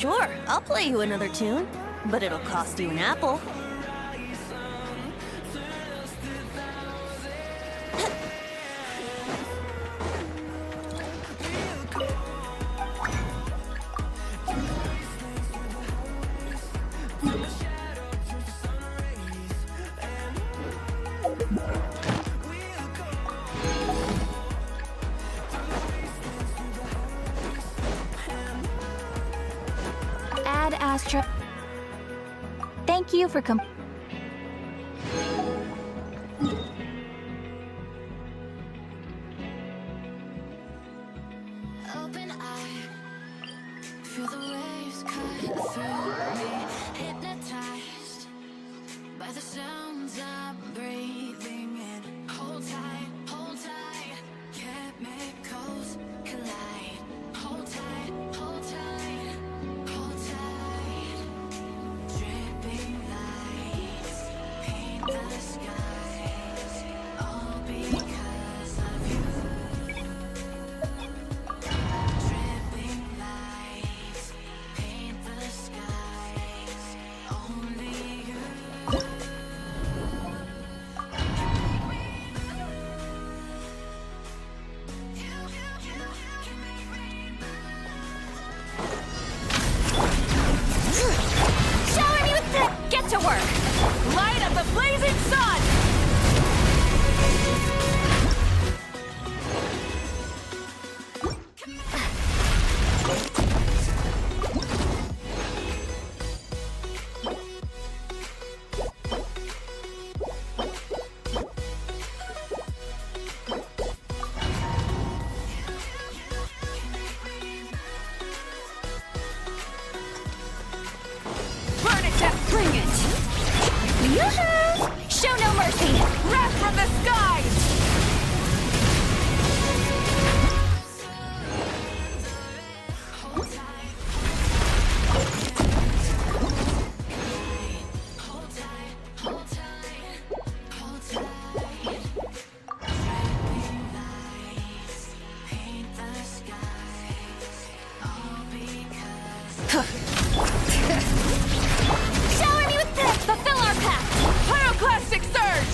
Sure, I'll play you another tune, but it'll cost you an apple. Ad Astra. Thank you for Open eye, feel the waves cut through me, hypnotized by the sounds I'm breathing in. Hold tight, chemicals collide. Hold tight, hold tight, hold tight. Dripping lights paint the skies, all because of you. Dripping lights paint the skies, only you. shower me with the. Get to work. Light up the blazing sun. Burn it down. Bring it. Yoo-hoo! Show no mercy. Wrath from the skies. Hold tight, hold tight, hold tight, hold tight. Dripping lights paint the skies, all because Shower me with this. Fulfill our pact. Pyroclastic surge.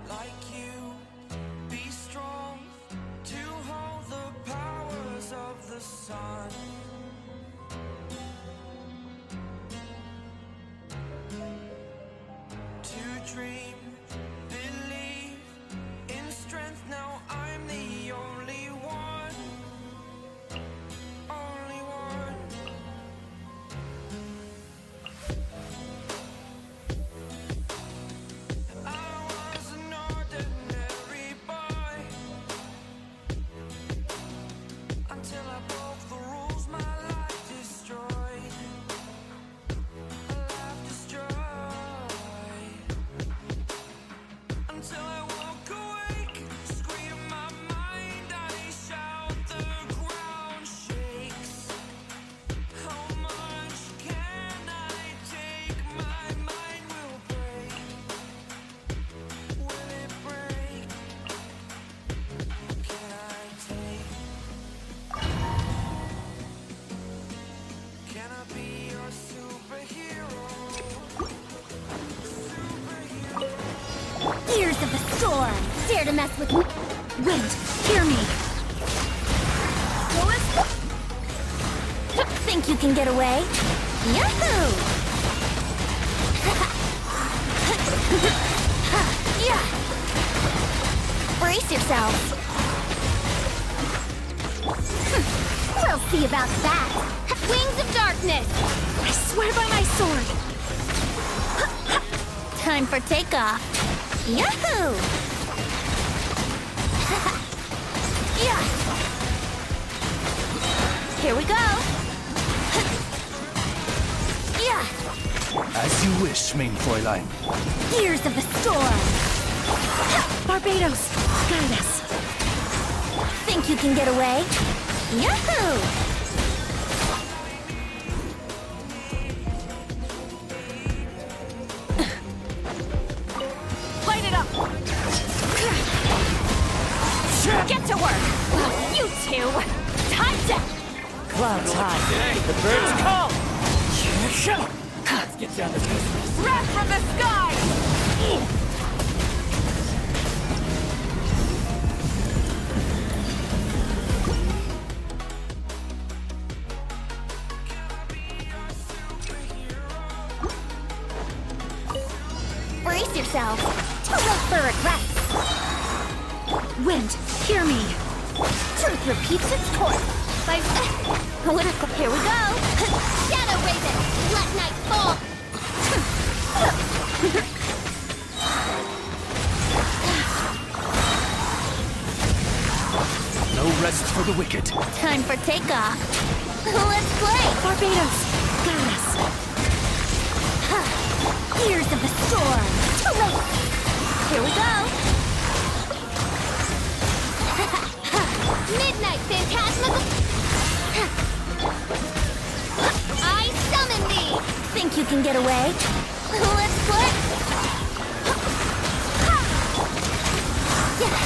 Like you, be strong to hold the powers of the sun. To dream, believe in strength. Now I'm the only one, only one. I was an ordinary boy until I broke the rules. My life destroyed, a life destroyed. Until I walk awake, scream my mind, I shout, the ground shakes. How much can I take? My mind will break. Will it break? Can I take? Can I be your superhero? Superhero. Ears of the storm. Dare to mess with me. Wind, hear me! Think you can get away? Yahoo! Yeah! Brace yourself. We'll see about that! Wings of darkness! I swear by my sword! Time for takeoff. Yahoo! Yeah! Here we go! Yeah! As you wish, main Fräulein. Gears of the storm! Barbados, guide us! Think you can get away? Yahoo! Light it up! Get to work! You two! Time to... Clouds high. The birds call. Let's get down to business. Wrath from the sky! Brace yourself. To wait for regrets. Wind, hear me! Truth repeats its course. Here we go. Shadow Raven, let night fall! No rest for the wicked. Time for takeoff. Let's play. Barbados, guide us! Gears of the storm. Too late. Here we go. Midnight Phantasmical... I summon thee! Think you can get away? Let's play. Yeah.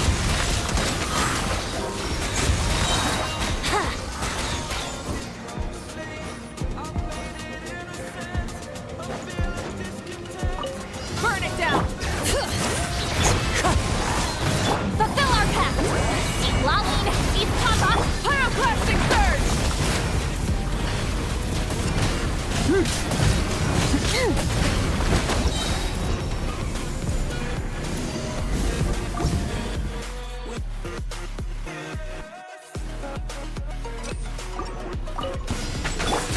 Burn it down! Fulfill our pact! Laline, East Papa, Pyroclastic Surge!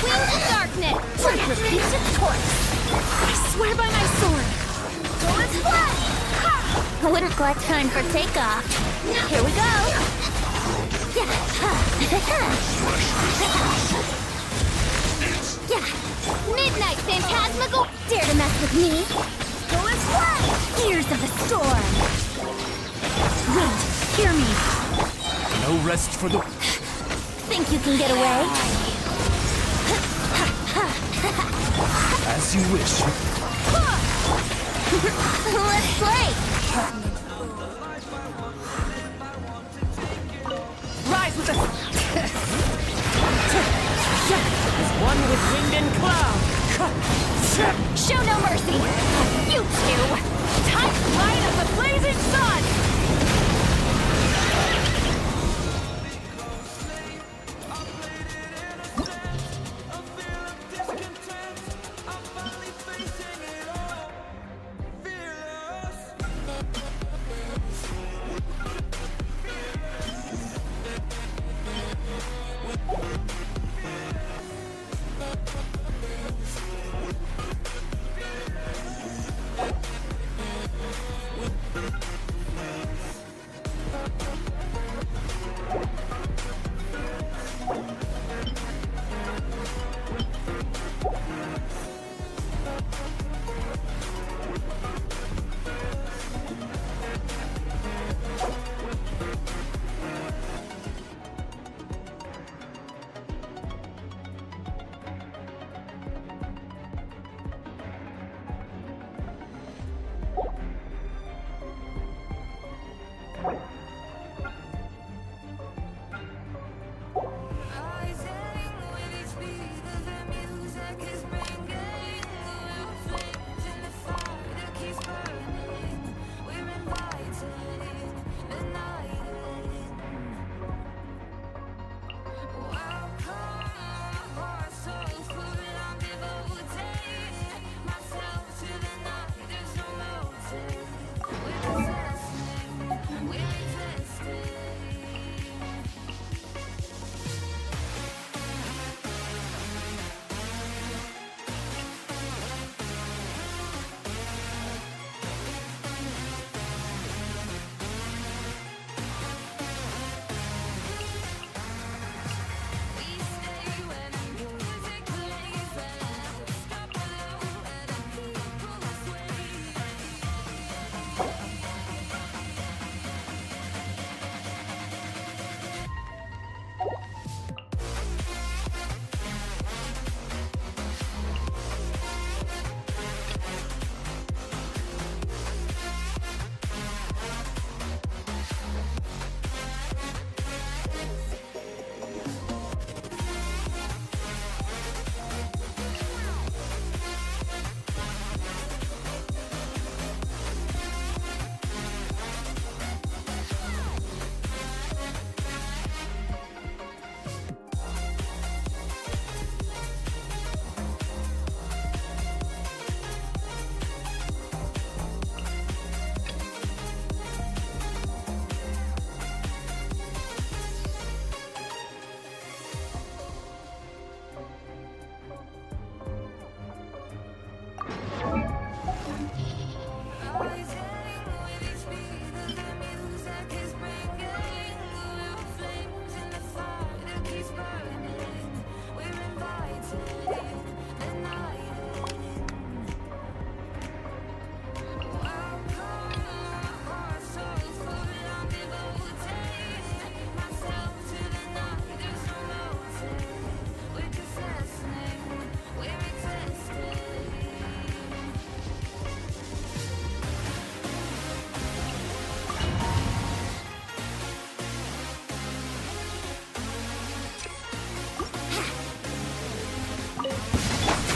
Wings of darkness! Truth repeats its course. I swear by my sword! Let's play. Looks like time for takeoff. Here we go. Yeah. Yeah. Midnight Phantasmical... Dare to mess with me? Let's play. Gears of the storm. Wind, hear me! No rest for the... Think you can get away? As you wish. Let's play. Rise with us! As one with wind and cloud. Show no mercy! You two! Time light of the blazing sun!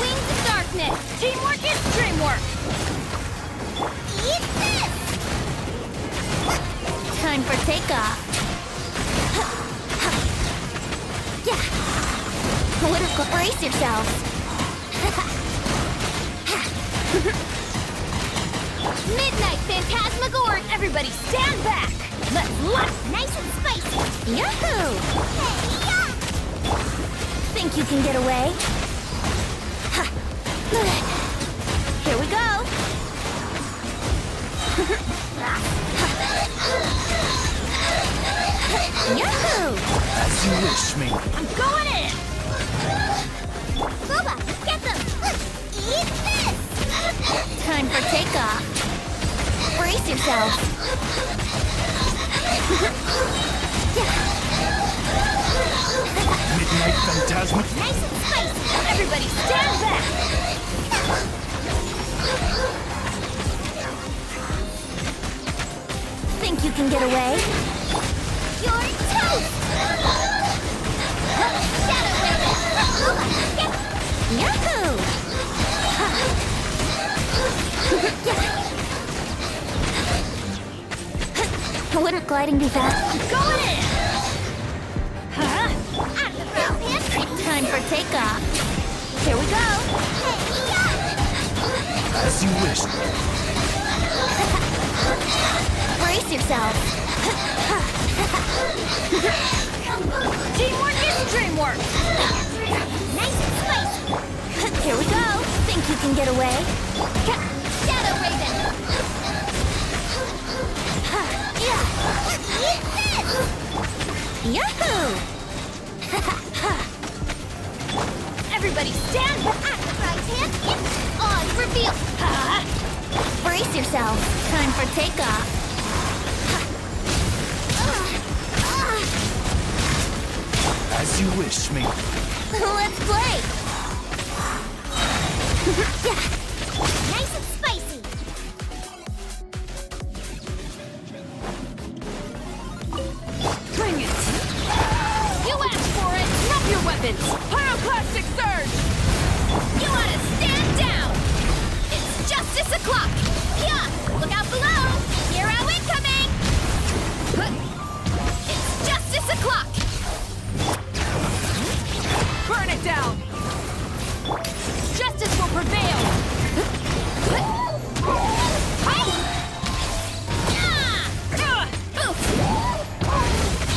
Wings of darkness! Teamwork is dreamwork! Eat this! Time for takeoff. Yeah. Brace yourself. Midnight Phantasmagoria! Everybody stand back! Let's laugh! Nice and spicy. Yahoo! Hey, yeah! Think you can get away? Ha. Here we go. Yahoo! As you wish, me. I'm going in! Booba, get them! Eat this! Time for takeoff. Brace yourself. Midnight Phantasma. Nice and spicy. Everybody stand back! Think you can get away? You're toast! Shadow Raven! Booba, get... Yahoo! Wouldn't gliding be fast? Going in! Huh? Out of the brown pants! Time for takeoff. Here we go! As you wish. Brace yourself. Teamwork is dreamwork! Nice and spicy. Here we go. Think you can get away? Shadow Raven. Eat this! Yahoo! Everybody stand back! At the frying pan, it's on reveal. Huh? Brace yourself. Time for takeoff. As you wish, me. Let's play. Nice and spicy. Bring it! You asked for it! Drop your weapons! Pyroclastic surge! You ought to stand down! It's justice o'clock! Yeah! Look out below! Hero incoming! It's justice o'clock! Burn it down! Justice will prevail!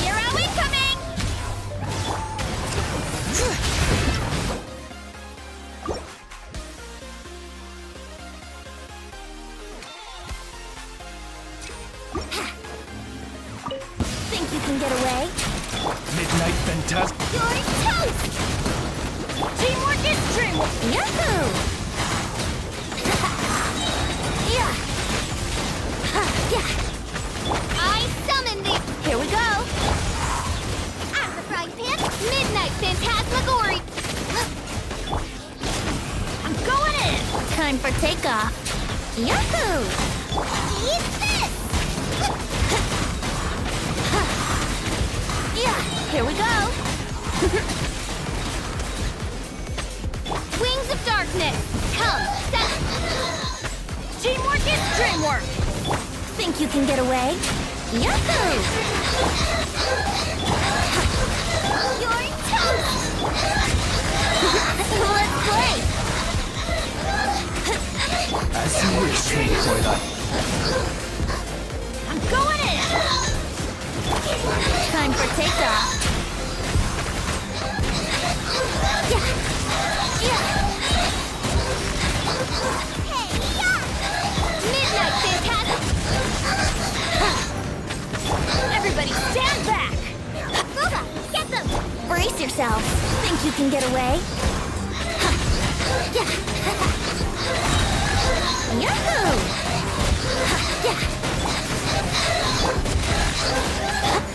Hero incoming! Think you can get away? Midnight Phantasma. You're toast! Teamwork is dreamwork! Yahoo! Yeah. Yeah. I summon the... Here we go. At the frying pan, Midnight Phantasmagoria. I'm going in! Time for takeoff. Yahoo! Eat this! Yeah, here we go. Wings of darkness, come, set. Teamwork is dreamwork! Think you can get away? Yahoo! You're toast! Let's play! As you wish, me, Twilight. I'm going in! Time for takeoff. Yeah. Yeah. can get away? Yeah. Yahoo!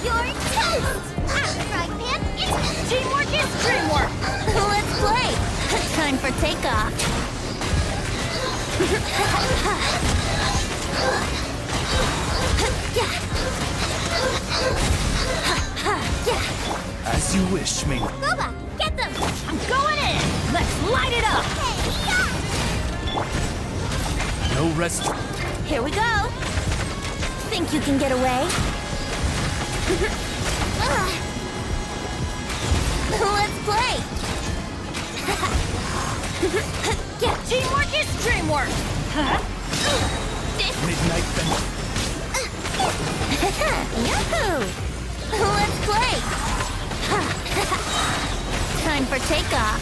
You're toast! Frying pan, it's Teamwork is dreamwork! let's play! Time for takeoff! As you wish, maiden. Boba, get them! I'm going in! Let's light it up! No rest. Here we go! Think you can get away? Let's play! Teamwork is dreamwork! Midnight Vent. Yahoo! Let's play! Time for takeoff!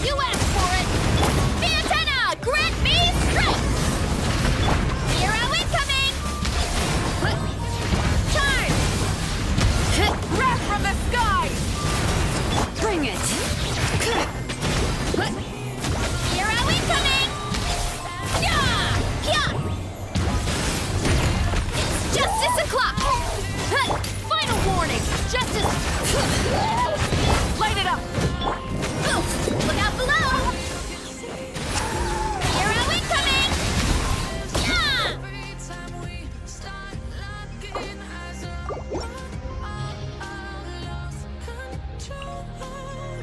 You asked for it! Antenna, grant me strength! Hero incoming! Charge! Wrath from the sky! Bring it! Hero incoming! Yeah! Yeah! It's justice o'clock! Final warning! Justice! Light it up! Look out below! Hero incoming! Yeah! Every time we start locking eyes up, I lost control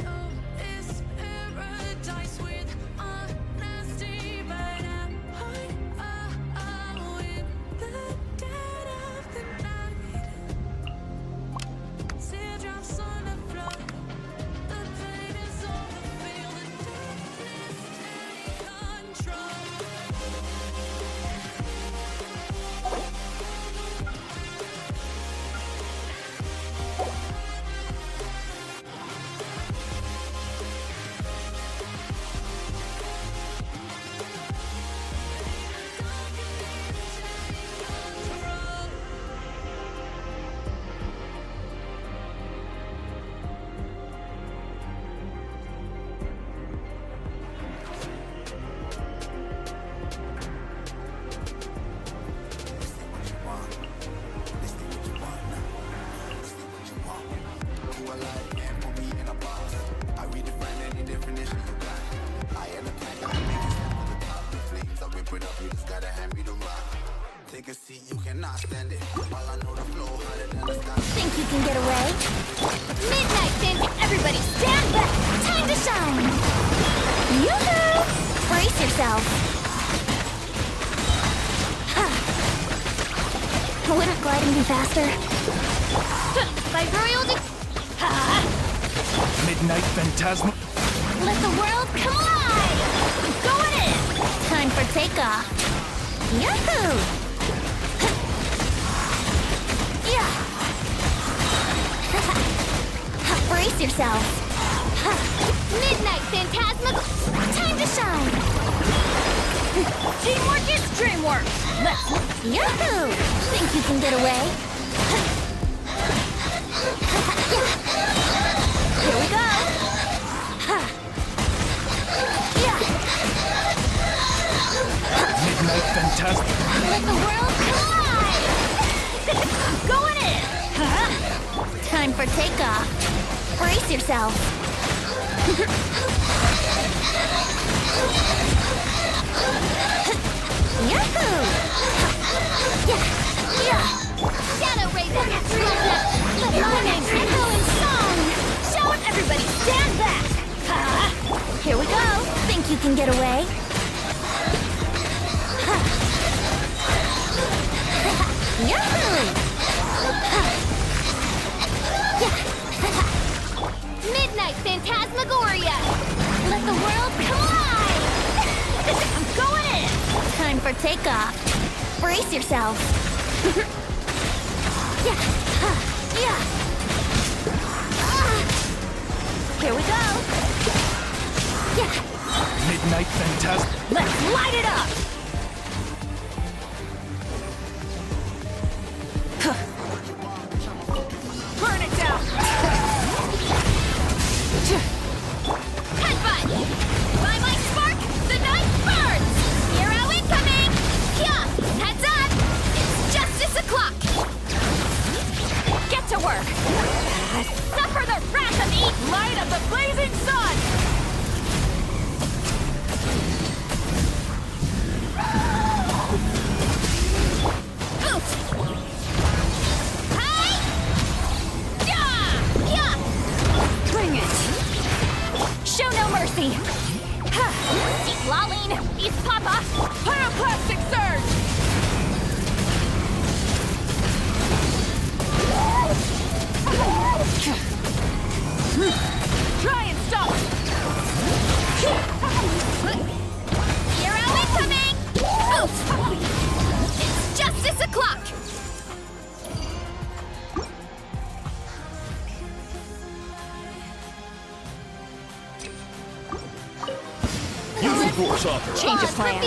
of this paradise with honesty. But I'm in the dead of the night. Teardrops on the floor. The pain is over. Feel the darkness take control. Take a seat, you cannot stand it. While I know the flow harder than the sky. Think you can get away? Midnight, then everybody stand back! Time to shine! Yoo-hoo! Brace yourself! Wouldn't gliding be faster? By royal Midnight Phantasma. let the world come alive! I'm going in! Time for takeoff! Yahoo! Yeah! Brace yourself! Midnight, Phantasma! Time to shine! Teamwork is dreamwork! Let's... Yahoo! Think you can get away? Here we go! Yeah! Midnight Phantasma. Let the world collide! I'm going in! Time for takeoff. Brace yourself. Yahoo! Yeah! Yeah! Shadow Raven! Let my name echo in song! Show it, everybody! Stand back! Here we go. Think you can get away? Yahoo! Midnight Phantasmagoria! Let the world collide! I'm going in! Time for takeoff. Brace yourself. Yeah. Yeah. Here we go. Yeah. Midnight Phantasm. Let's light it up! Burn it down! Headbutt! By my spark, the night burns! Hero incoming! Yeah! Heads up! It's justice o'clock! Get to work! Suffer the wrath of each light of the blazing sun! Bring it! Show no mercy! Deep lolling! East Papa! Pyroclastic surge! Try and stop! Hero incoming! It's justice o'clock! Using force offer. Change of plan.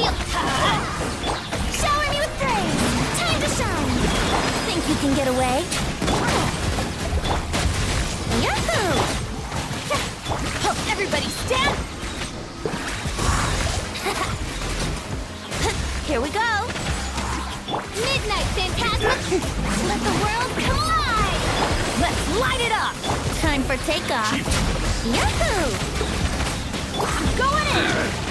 Shower me with praise! Time to shine! Think you can get away? Yahoo! Oh, everybody stand! Here we go! Midnight Phantasm! Let the world collide! Let's light it up! Time for takeoff! Yahoo! Going in!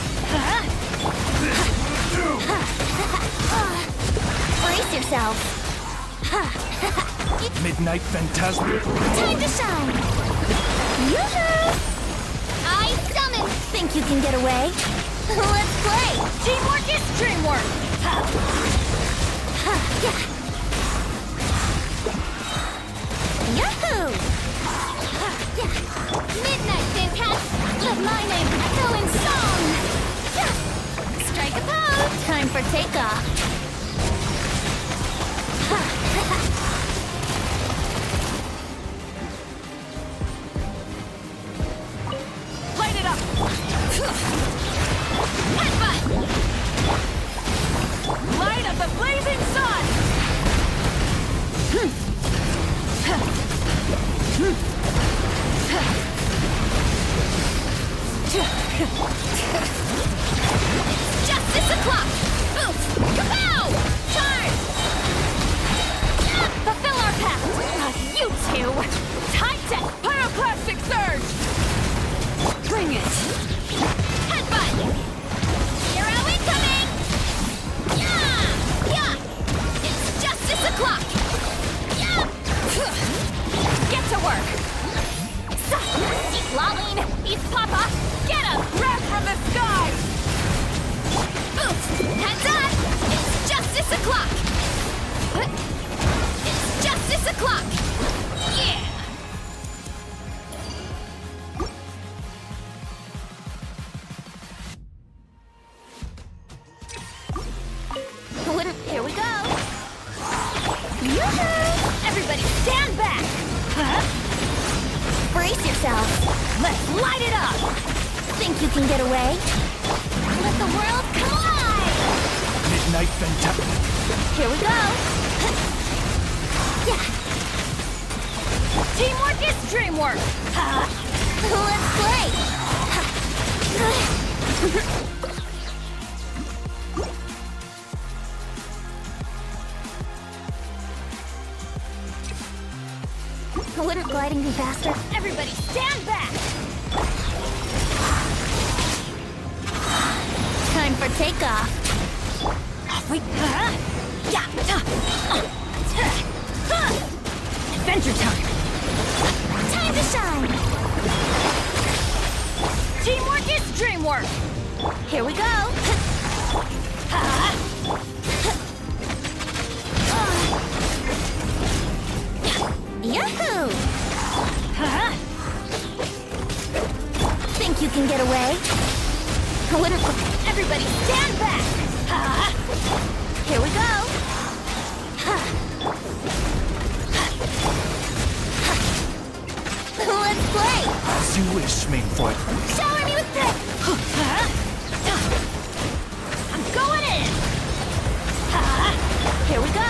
Brace yourself! Midnight Phantasm. Time to shine! Yoo-hoo! I summon! Think you can get away? Let's play! Teamwork is dreamwork! Yahoo! Midnight Phantasm! Let my name echo in song! Strike a pose! Time for takeoff! Light it up! Headbutt! Light of the blazing sun! Justice o'clock! Oof! Kapow! Charge! Fulfill our pact! You two! Time to pyroclastic surge! Bring it! Headbutt! Hero incoming! Yeah! Yeah! It's justice o'clock! Yeah! Get to work! Deep lolling! East Papa! Get a breath from the sky! Oof! Heads up! It's justice o'clock! It's justice o'clock! Yeah! Here we go! Yoo-hoo! Everybody stand back! Brace yourself! Let's light it up! Think you can get away? Let the world collide! Midnight Phantasm. Here we go! Yeah! Teamwork is dreamwork! Let's play! Wouldn't gliding be faster? Everybody stand back! Time for takeoff! Wait, yeah, adventure time! Time to shine! Teamwork is dreamwork! Here we go! Yahoo! Think you can get away? Wouldn't... Everybody stand back! Here we go! Let's play! As you wish, main foot. Shower me with praise! Here we go.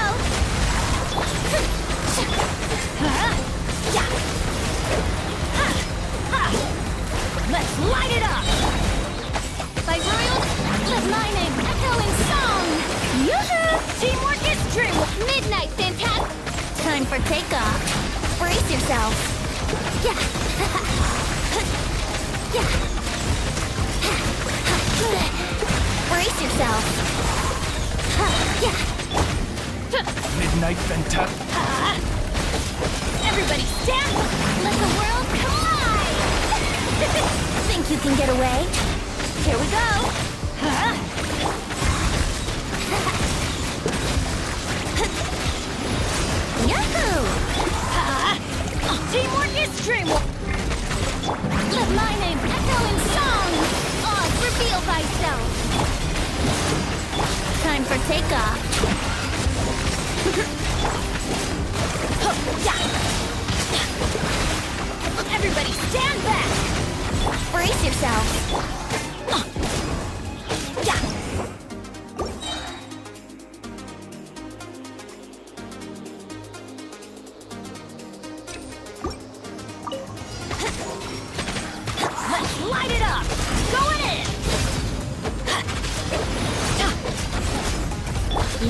Let's light it up! By royal, let my name echo in song! Yoo-hoo! Teamwork is dreamwork! Midnight Phantasm! Time for takeoff. Brace yourself. Yeah. Yeah. Brace yourself. Yeah. Midnight Fantastic. Everybody stand! Let the world collide! Think you can get away? Here we go. Yahoo! Teamwork is dreamwork! Let my name echo in song! Oz, reveal thyself! Time for takeoff. Everybody stand back! Brace yourself. Let's light it up! Going in!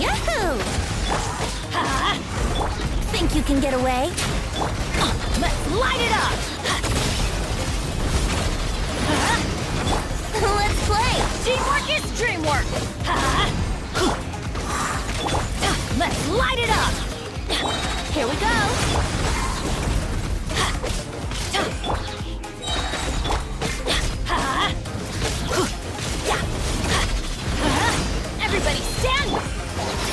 Yahoo! Think you can get away? Let's light it up! Let's play! Teamwork is dreamwork! Let's light it up! Here we go! Everybody stand!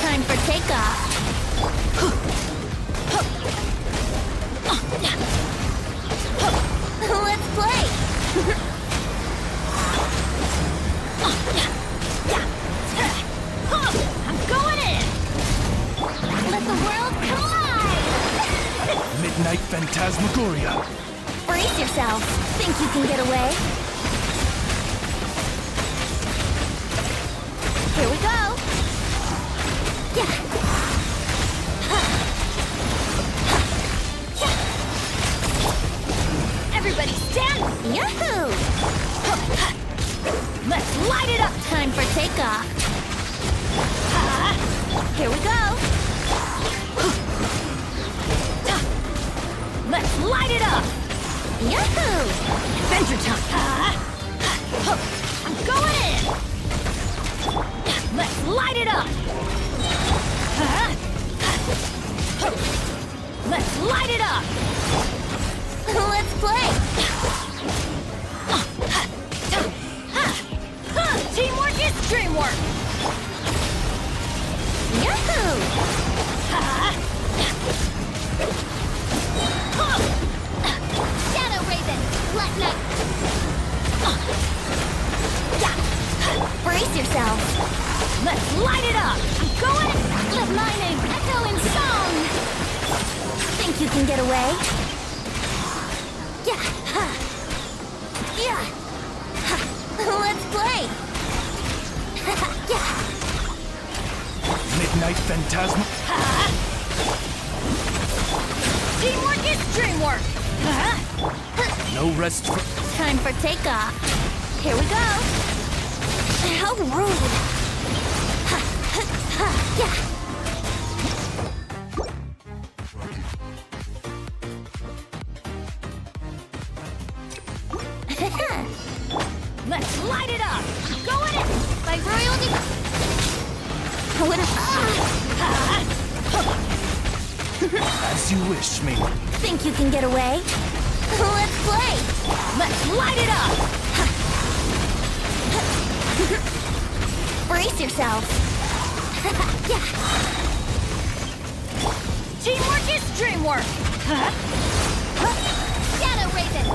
Time for takeoff. Let's play! I'm going in! Let the world collide! Midnight Phantasmagoria. Brace yourself. Think you can get away? Here we go. Yeah. Everybody stand! Yahoo! Let's light it up! Time for takeoff. Here we go. Let's light it up! Yahoo! Adventure time! I'm going in! Let's light it up! Let's light it up! Let's play! Teamwork is dreamwork! Yahoo! Shadow Raven, Black Knight! Brace yourself. Let's light it up! I'm going! Let my name echo in song. Think you can get away? Yeah. Yeah. Let's play. Yeah. Midnight Phantasma. Teamwork is dreamwork! No rest for. Time for takeoff. Here we go. How rude. Yeah. Let's light it up! Going in! By royalty! What if... As you wish, me. Think you can get away? Let's play. Let's light it up! Brace yourself. Yeah. Teamwork is dreamwork! Shadow Raven.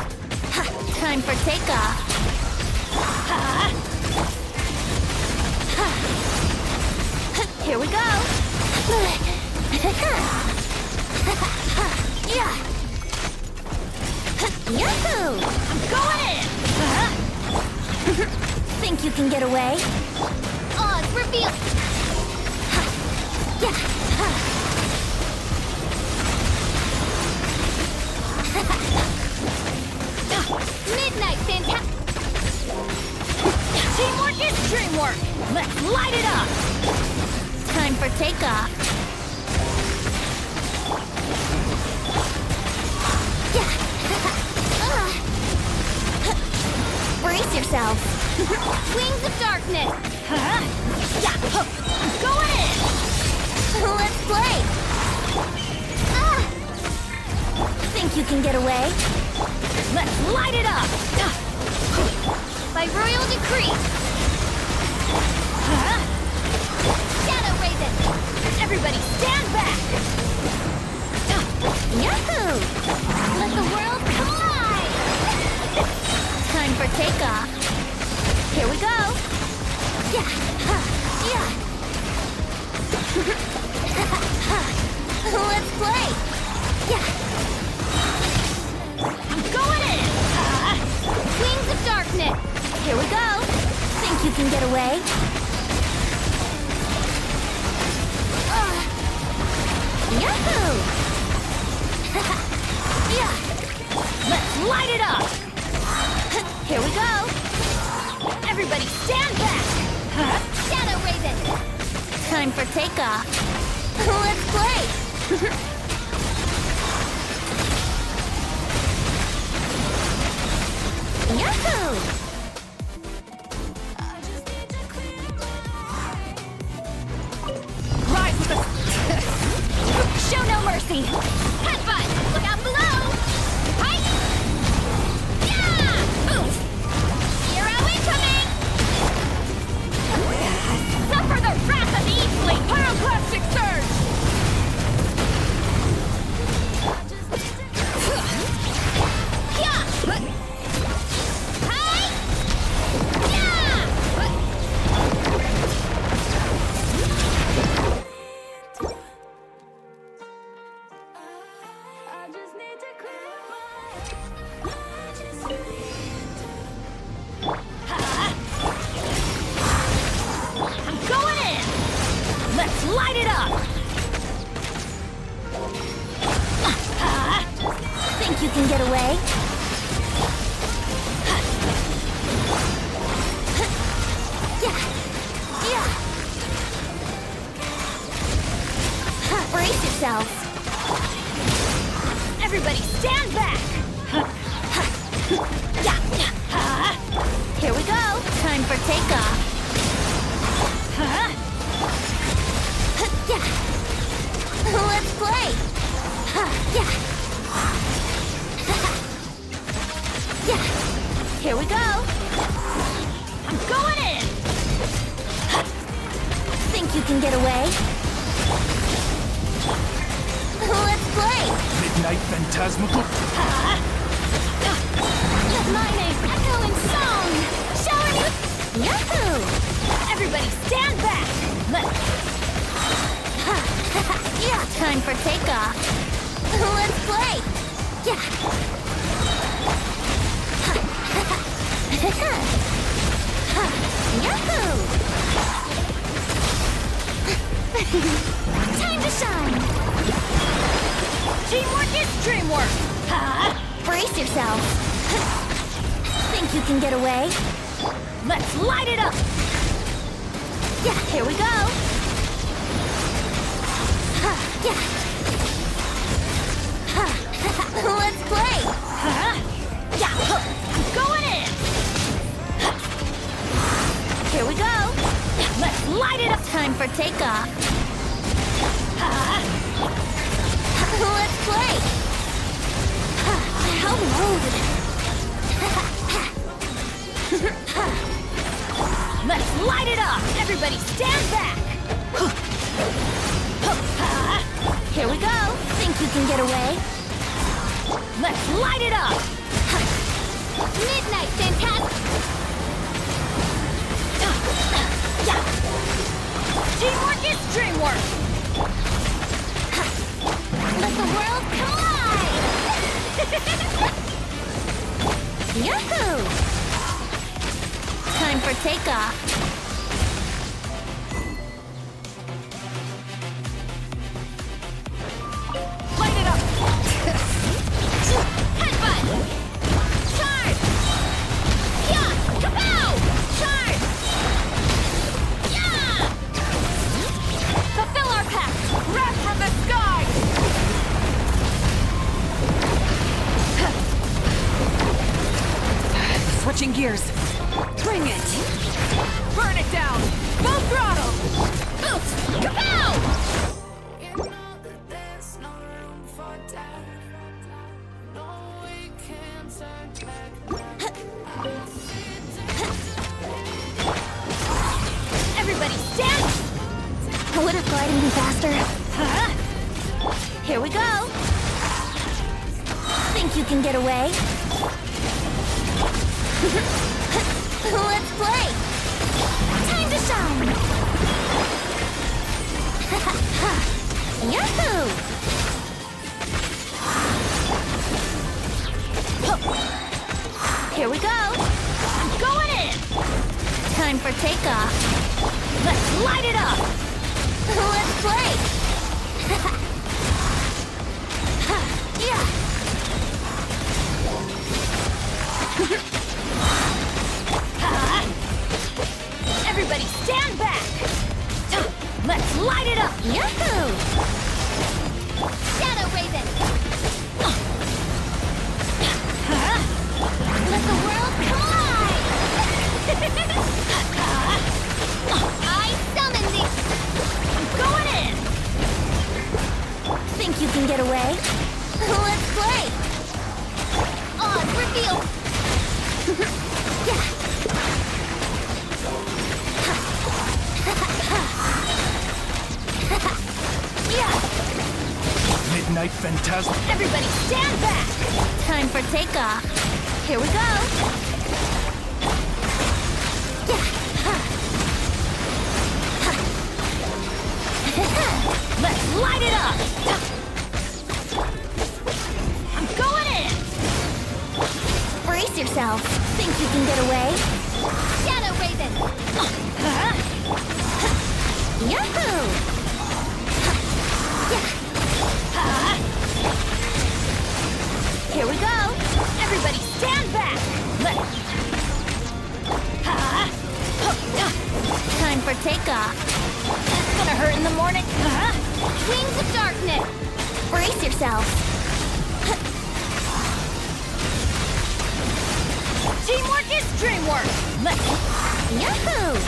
Time for takeoff. Here we go. Yeah. Yahoo! I'm going in! Think you can get away? Oz, reveal. Yeah. Midnight fantastic. Teamwork is dreamwork. Let's light it up. Time for takeoff. Yeah. Brace yourself. Wings of darkness. Yeah. Going in. Let's play. Think you can get away? Let's light it up. By royal decree. Shadow Raven. Everybody stand back. Yahoo! Let the world collide. Time for takeoff. Here we go. Yeah. Yeah. Let's play. Yeah. I'm going in. Wings of darkness. Here we go. Think you can get away? Yahoo! Yeah. Let's light it up. Here we go. Everybody stand back. Shadow Raven. Time for takeoff. Let's play. Yahoo! Rise with us. Show no mercy. Headbutt. Look out below. Hi. Yeah. Oof. Hero incoming. Suffer the wrath of Eveling. Pyroclastic surge. Yeah. Hi. Yeah. I'm going in. Let's light it up. Think you can get away? Yeah. Yeah. Brace yourself. Everybody stand back. Yeah. Here we go. Time for takeoff. Yeah. Let's play. Yeah. Yeah. Here we go. I'm going in. Think you can get away? Let's play. Midnight Phantasmagoria. Let my name echo in song. Showering you. Yahoo! Everybody stand back. Yeah. Time for takeoff. Let's play. Yeah. Yahoo! Time to shine. Teamwork is dreamwork. Brace yourself. Think you can get away? Let's light it up. Yeah, here we go. Yeah. Let's play. Yeah. I'm going in. Here we go. Let's light it up. Time for takeoff. Let's play. How rude. Let's light it up. Everybody stand back. Here we go. Think you can get away? Let's light it up. Midnight fantastic. Teamwork is dreamwork. Let the world collide! Yahoo! Time for takeoff. Light it up! Headbutt! Charge! Yeah! Kapow! Charge! Yeah! Fulfill our pact! Wrath from the sky! Switching gears. Bring it! Burn it down! Full throttle! Boost! Kapow! You know that there's no room for doubt. No, we can't turn back now. Everybody stand! Would have gliding be faster? Huh? Here we go. Think you can get away? Let's play! Time to shine! Yahoo! Here we go! I'm going in! Time for takeoff. Let's light it up! Let's play! Yeah! Everybody stand back! Let's light it up! Yahoo! Shadow Raven! Let the world collide! I summon thee! I'm going in! Think you can get away? Let's play! Oz revealed! Yeah! Yeah! Midnight Phantasm. Everybody stand back! Time for takeoff. Here we go! Yeah! Let's light it up! I'm going in! Brace yourself. Think you can get away? Shadow Raven! Yahoo! Yeah! Here we go! Everybody stand back! Time for takeoff. That's gonna hurt in the morning! Wings of darkness! Brace yourself. Teamwork is dreamwork! Yahoo!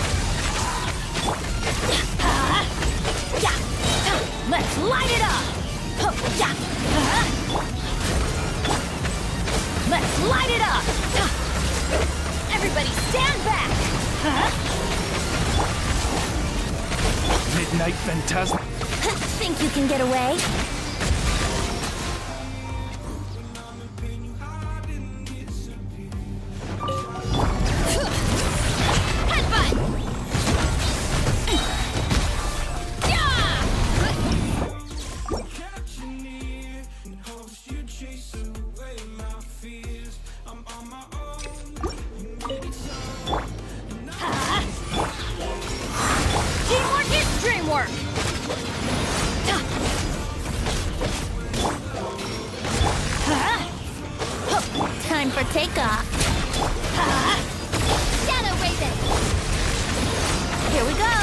Let's light it up! Let's light it up! Everybody stand back! Midnight Phantasm. Think you can get away? Headbutt! Yeah! Catching near in hopes you chase away my fears. I'm on my own. Teamwork is dreamwork! Time for takeoff. Shadow Raven! Here we go.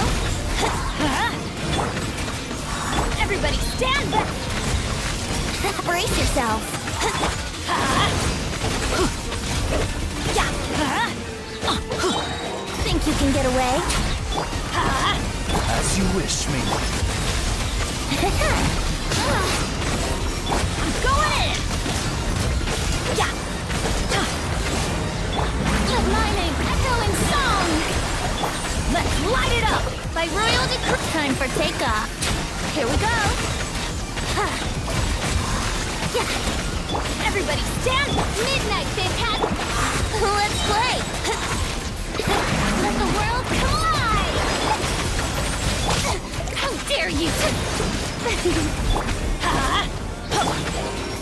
Everybody stand back! Brace yourself. Think you can get away? As you wish, me. I'm going in! Let my name echo in song. Let's light it up! By royal decree. Time for takeoff. Here we go. Everybody stand! Midnight Phantasm. Let's play. Let the world collide. How dare you?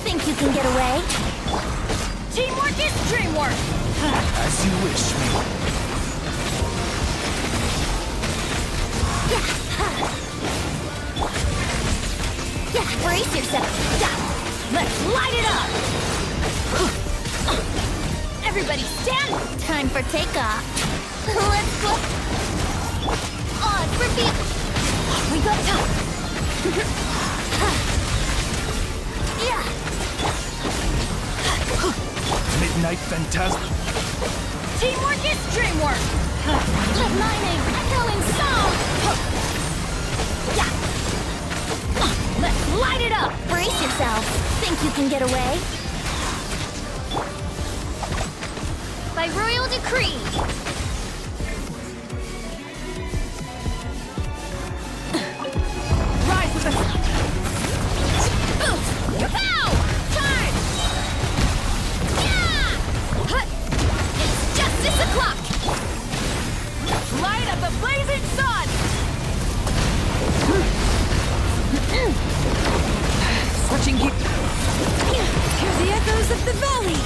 Think you can get away? Teamwork is dreamwork! As you wish, me. Yeah. Brace yourself. Let's light it up! Everybody stand! Time for takeoff. Let's go. Odds reveal. We go! Yeah. Midnight Phantasm. Teamwork is dreamwork! Let lightning echoing song. Yeah! Let's light it up! Brace yourself. Think you can get away? By royal decree! Rise with the... Boost! Pow! Charge! Yeah! Hut! It's justice o'clock! Light up the blazing sun! Switching gear... Hear the echoes of the valley!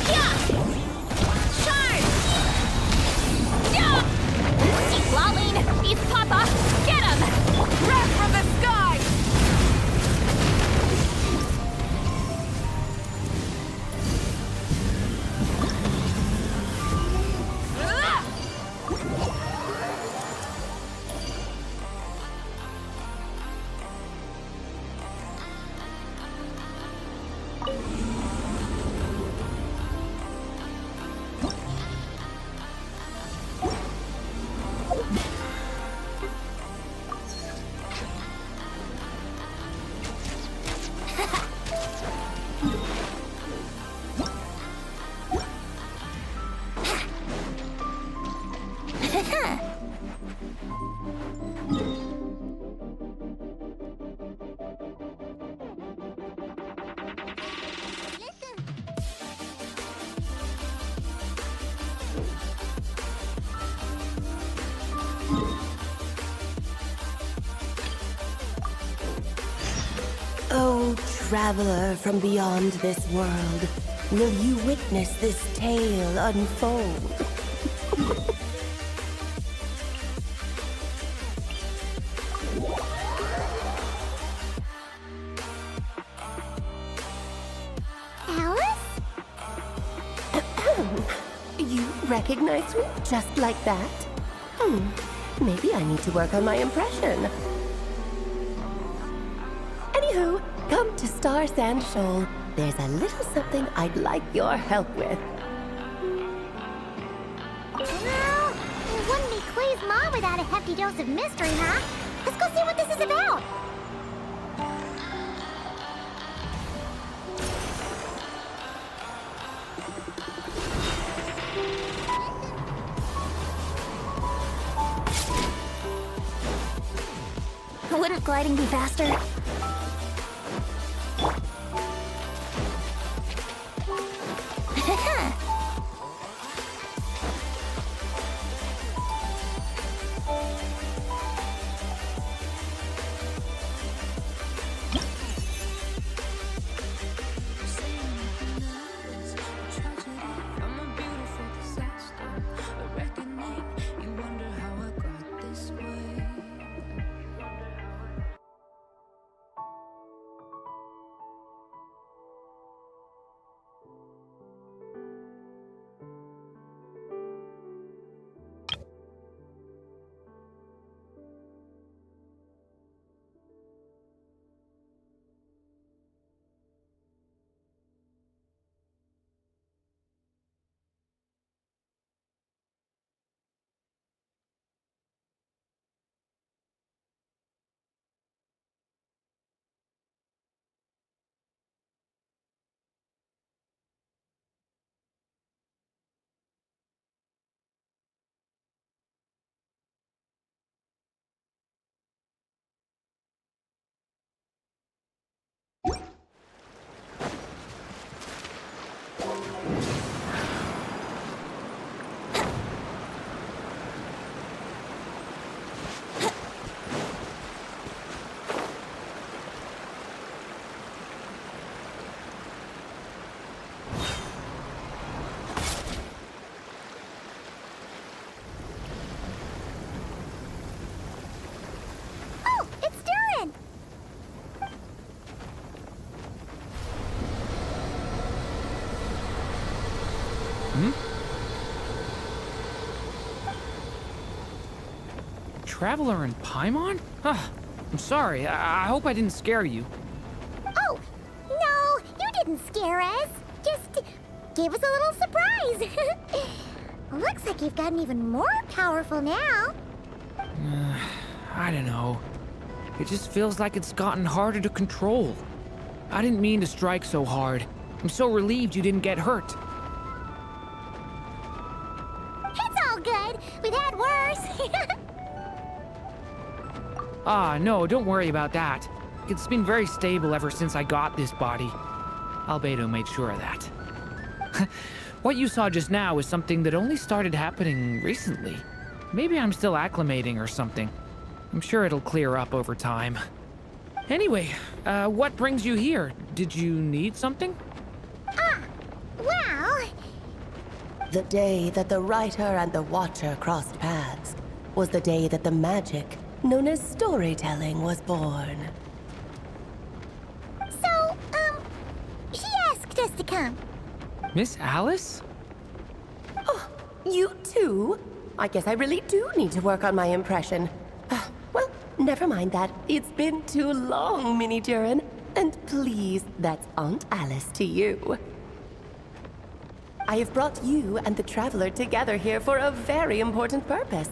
Yeah! Charge! Yeah! He's lolling. He's Papa. Get him! Wrath from the sky! Ah! Oh, traveler from beyond this world, will you witness this tale unfold? Alice? You recognized me just like that? Maybe I need to work on my impression. Anywho, come to Star Sand Shoal. There's a little something I'd like your help with. Well, it wouldn't be Clee's mom without a hefty dose of mystery, huh? Let's go see what this is about. Wouldn't gliding be faster? From a beautiful disaster, a reckoning. You wonder how I got this way. Traveler in Paimon? I'm sorry. I hope I didn't scare you. Oh, no, you didn't scare us. Just gave us a little surprise. Looks like you've gotten even more powerful now. I don't know. It just feels like it's gotten harder to control. I didn't mean to strike so hard. I'm so relieved you didn't get hurt. It's all good. We've had worse. No, don't worry about that. It's been very stable ever since I got this body. Albedo made sure of that. What you saw just now is something that only started happening recently. Maybe I'm still acclimating or something. I'm sure it'll clear up over time. Anyway, what brings you here? Did you need something? Well, The day that the writer and the watcher crossed paths was the day that the magic known as storytelling was born. so, she asked us to come. Miss Alice? You too? I guess I really do need to work on my impression. Well, never mind that. It's been too long, Mini Durin. And please, that's Aunt Alice to you. I have brought you and the Traveler together here for a very important purpose.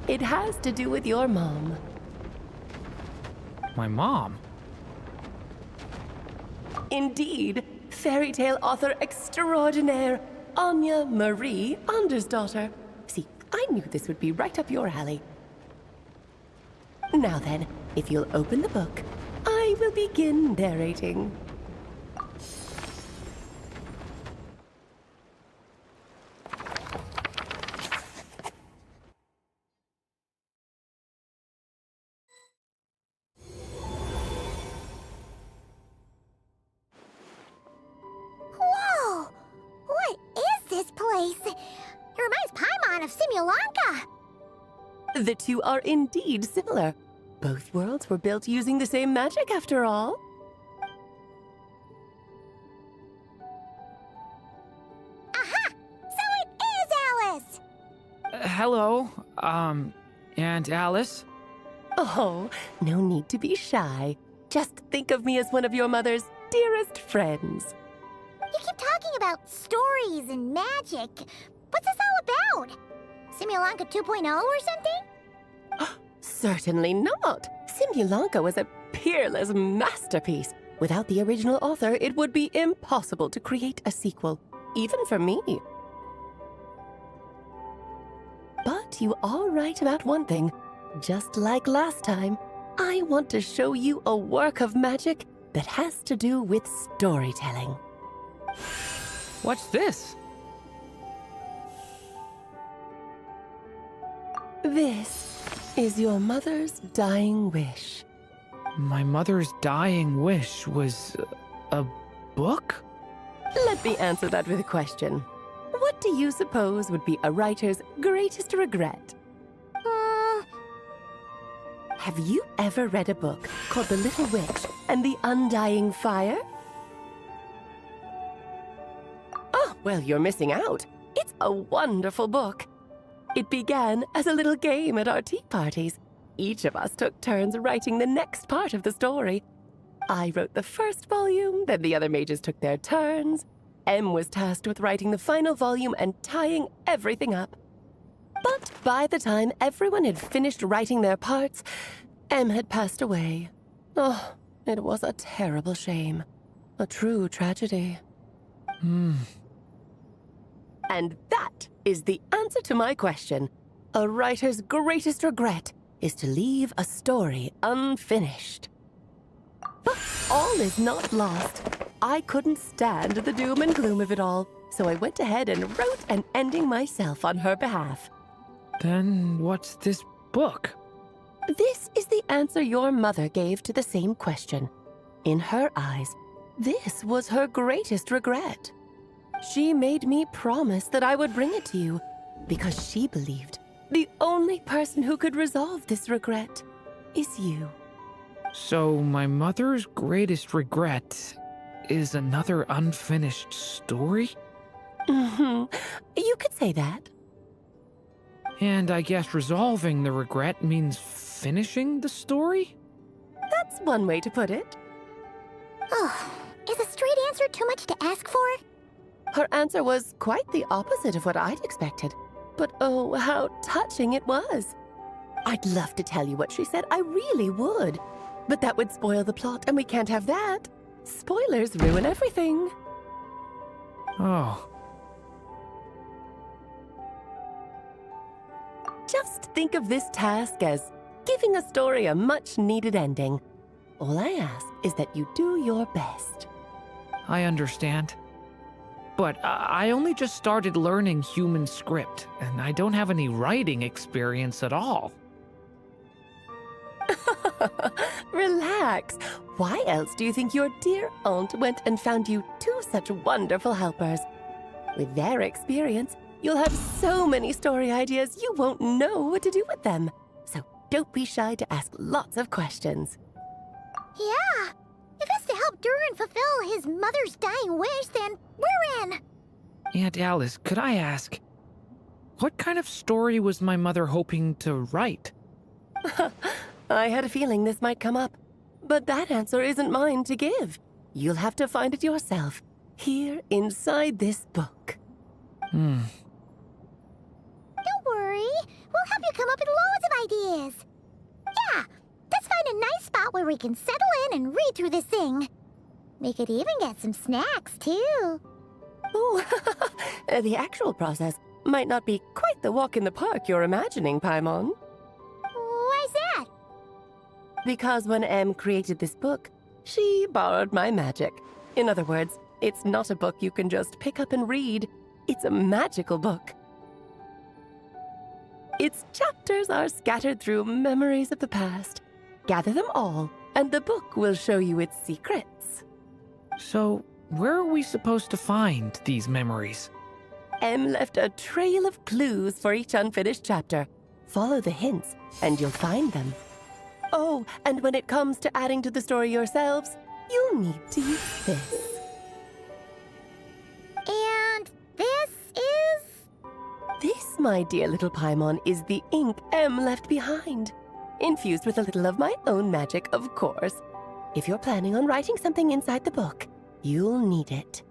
It has to do with your mom. My mom? Indeed, fairy tale author extraordinaire, Anya Marie Andersdaughter. See, I knew this would be right up your alley. Now then, if you'll open the book, I will begin narrating. Whoa! What is this place? It reminds Paimon of Simulanka. The two are indeed similar. Both worlds were built using the same magic, after all. Aha! So it is Alice! Hello, Aunt Alice? Oh, no need to be shy. Just think of me as one of your mother's dearest friends. You keep talking about stories and magic. What's this all about? Simulanka 2.0 or something? Certainly not. Simulanka was a peerless masterpiece. Without the original author, it would be impossible to create a sequel, even for me. But you are right about one thing. Just like last time, I want to show you a work of magic that has to do with storytelling. What's this? This is your mother's dying wish. My mother's dying wish was a book? Let me answer that with a question. What do you suppose would be a writer's greatest regret? Have you ever read a book called The Little Witch and the Undying Fire? Oh, well, you're missing out. It's a wonderful book. It began as a little game at our tea parties. Each of us took turns writing the next part of the story. I wrote the first volume, then the other mages took their turns. Em was tasked with writing the final volume and tying everything up. But by the time everyone had finished writing their parts, Em had passed away. Oh, it was a terrible shame. A true tragedy. And that is the answer to my question. A writer's greatest regret is to leave a story unfinished. But all is not lost. I couldn't stand the doom and gloom of it all, so I went ahead and wrote an ending myself on her behalf. Then what's this book? This is the answer your mother gave to the same question. In her eyes, this was her greatest regret. She made me promise that I would bring it to you because she believed the only person who could resolve this regret is you. So my mother's greatest regret is another unfinished story? You could say that. And I guess resolving the regret means finishing the story? That's one way to put it. Oh, is a straight answer too much to ask for? Her answer was quite the opposite of what I'd expected. But oh, how touching it was. I'd love to tell you what she said, I really would. But that would spoil the plot, and we can't have that. Spoilers ruin everything. Oh. Just think of this task as giving a story a much-needed ending. All I ask is that you do your best. I understand. But I only just started learning human script, and I don't have any writing experience at all. Relax. Why else do you think your dear aunt went and found you two such wonderful helpers? With their experience, you'll have so many story ideas you won't know what to do with them. So don't be shy to ask lots of questions. Yeah. If it's to help Durin fulfill his mother's dying wish, then we're in. Aunt Alice, could I ask, what kind of story was my mother hoping to write? I had a feeling this might come up, but that answer isn't mine to give. You'll have to find it yourself, here inside this book. Don't worry. We'll help you come up with loads of ideas. Yeah, let's find a nice spot where we can settle in and read through this thing. We could even get some snacks, too. Oh, the actual process might not be quite the walk in the park you're imagining, Paimon. Why's that? Because when Em created this book, she borrowed my magic. In other words, it's not a book you can just pick up and read. It's a magical book. Its chapters are scattered through memories of the past. Gather them all, and the book will show you its secrets. So, where are we supposed to find these memories? Em left a trail of clues for each unfinished chapter. Follow the hints, and you'll find them. Oh, and when it comes to adding to the story yourselves, you'll need to use this. And this is... This, my dear little Paimon, is the ink Em left behind. Infused with a little of my own magic, of course. If you're planning on writing something inside the book, you'll need it.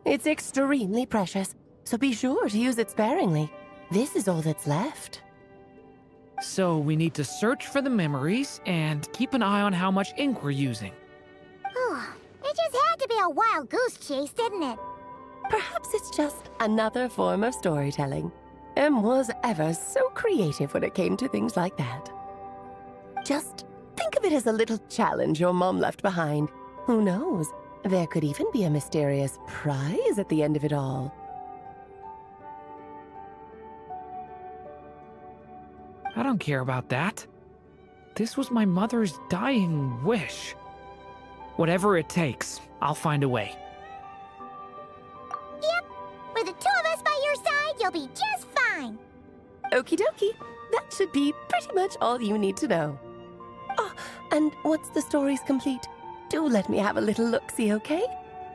It's extremely precious, so be sure to use it sparingly. This is all that's left. So we need to search for the memories and keep an eye on how much ink we're using. It just had to be a wild goose chase, didn't it? Perhaps it's just another form of storytelling. Em was ever so creative when it came to things like that. Just think of it as a little challenge your mom left behind. Who knows? There could even be a mysterious prize at the end of it all. I don't care about that. This was my mother's dying wish. Whatever it takes, I'll find a way. Yep. With the two of us by your side, you'll be just fine. Okie dokie. That should be pretty much all you need to know. Oh, and once the story's complete, do let me have a little look-see, okay?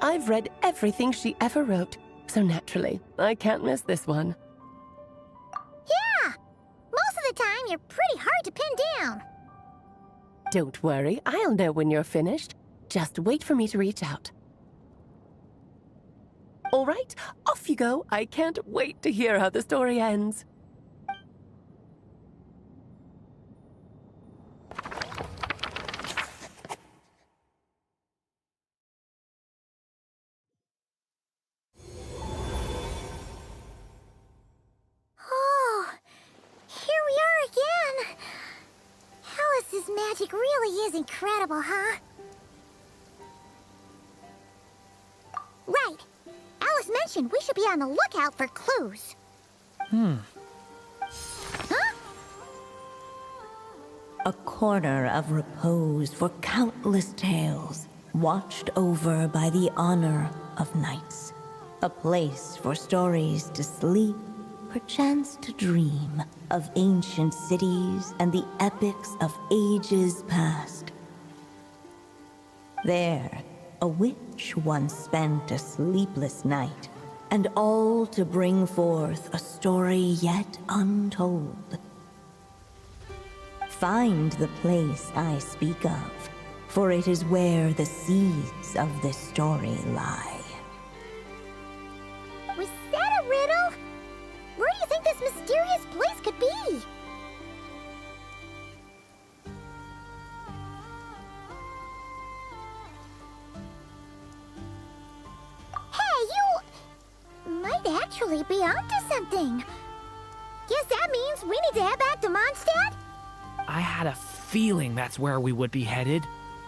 I've read everything she ever wrote, so naturally, I can't miss this one. Yeah. Most of the time, you're pretty hard to pin down. Don't worry, I'll know when you're finished. Just wait for me to reach out. All right, off you go. I can't wait to hear how the story ends. Oh, here we are again. Alice's magic really is incredible, huh? Right. Alice mentioned we should be on the lookout for clues. Huh? A corner of repose for countless tales, watched over by the honor of knights. A place for stories to sleep, perchance to dream of ancient cities and the epics of ages past. There, a witch once spent a sleepless night, and all to bring forth a story yet untold. Find the place I speak of, for it is where the seeds of this story lie. Was that a riddle? Where do you think this mysterious place could be? Hey, you might actually be onto something. Guess that means we need to head back to Mondstadt? I had a feeling that's where we would be headed.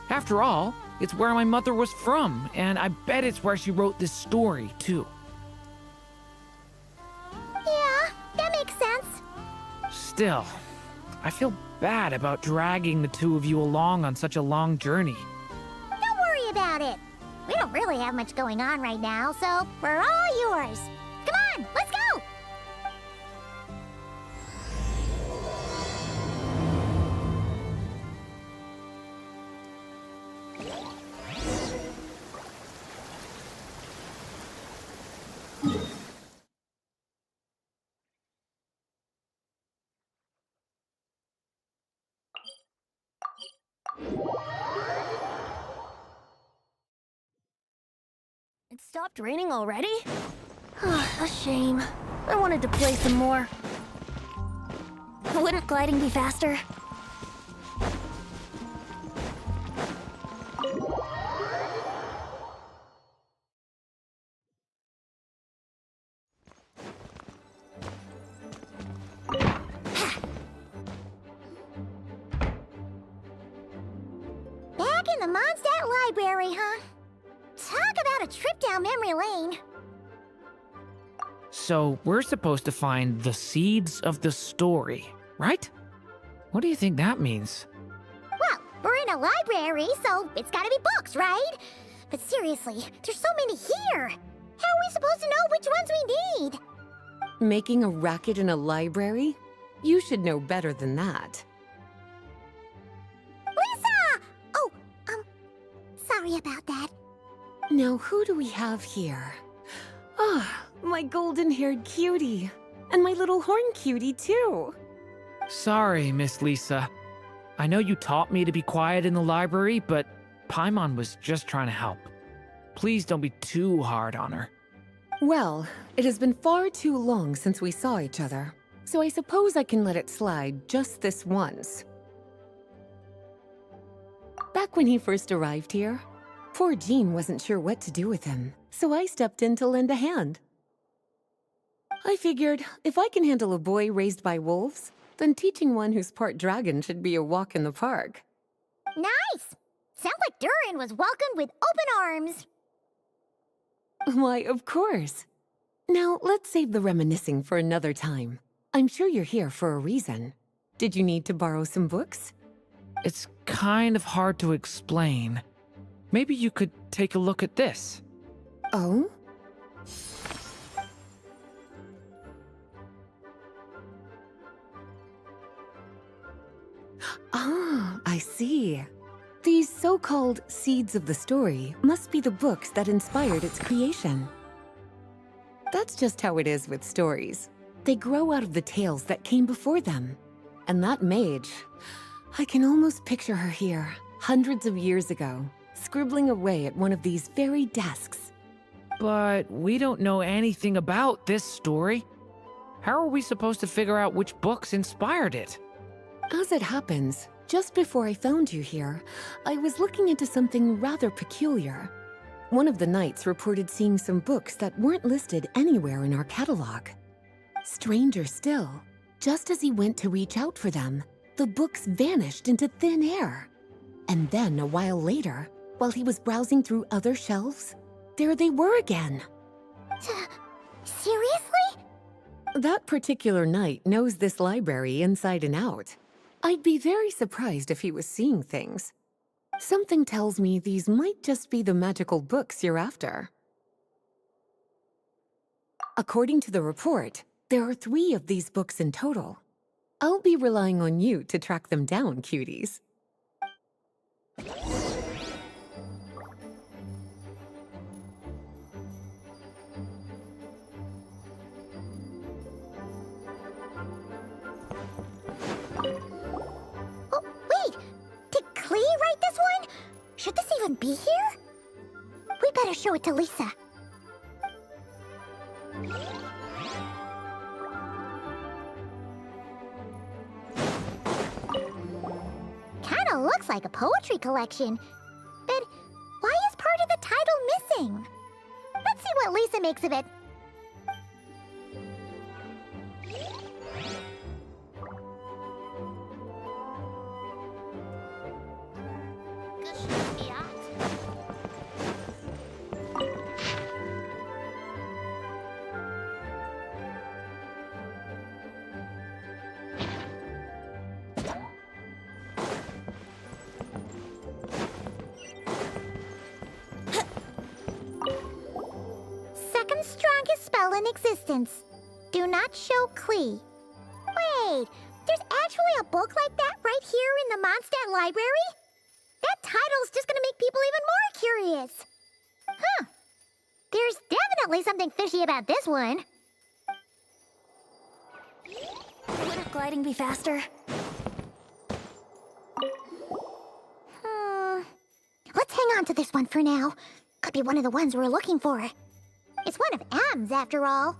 After all, it's where my mother was from, and I bet it's where she wrote this story, too. Yeah, that makes sense. Still, I feel bad about dragging the two of you along on such a long journey. Don't worry about it. We don't really have much going on right now, so we're all yours. Come on, let's go! It stopped raining already? A shame. I wanted to play some more. Wouldn't gliding be faster? Back in the Mondstadt Library, huh? Talk about a trip down memory lane. So, we're supposed to find the seeds of the story, right? What do you think that means? Well, we're in a library, so it's gotta be books, right? But seriously, there's so many here. How are we supposed to know which ones we need? Making a racket in a library? You should know better than that. Lisa! Oh, sorry about that. Now, who do we have here? Ah, my golden-haired cutie. And my little horn cutie, too. Sorry, Miss Lisa. I know you taught me to be quiet in the library, but Paimon was just trying to help. Please don't be too hard on her. Well, it has been far too long since we saw each other, so I suppose I can let it slide just this once. Back when he first arrived here, poor Jean wasn't sure what to do with him, so I stepped in to lend a hand. I figured if I can handle a boy raised by wolves, then teaching one who's part dragon should be a walk in the park. Nice! Sounds like Durin was welcomed with open arms. Why, of course. Now, let's save the reminiscing for another time. I'm sure you're here for a reason. Did you need to borrow some books? It's kind of hard to explain. Maybe you could take a look at this. Oh? Ah, I see. These so-called seeds of the story must be the books that inspired its creation. That's just how it is with stories. They grow out of the tales that came before them. And that mage, I can almost picture her here, hundreds of years ago, scribbling away at one of these very desks. But we don't know anything about this story. How are we supposed to figure out which books inspired it? As it happens, just before I found you here, I was looking into something rather peculiar. One of the knights reported seeing some books that weren't listed anywhere in our catalog. Stranger still, just as he went to reach out for them, the books vanished into thin air. And then a while later, while he was browsing through other shelves, there they were again. Seriously? That particular knight knows this library inside and out. I'd be very surprised if he was seeing things. Something tells me these might just be the magical books you're after. According to the report, there are 3 of these books in total. I'll be relying on you to track them down, cuties. Oh, wait! Did Klee write this one? Should this even be here? We better show it to Lisa. Kinda looks like a poetry collection. But why is part of the title missing? Let's see what Lisa makes of it. Second strongest spell in existence. Do not show Klee. Wait, there's actually a book like that right here in the Mondstadt library? That title's just gonna make people even more curious. Huh. There's definitely something fishy about this one. Wouldn't gliding be faster? Let's hang on to this one for now. Could be one of the ones we're looking for. It's one of M's, after all.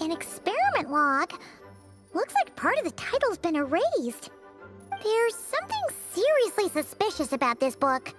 An experiment log. Looks like part of the title's been erased. There's something seriously suspicious about this book.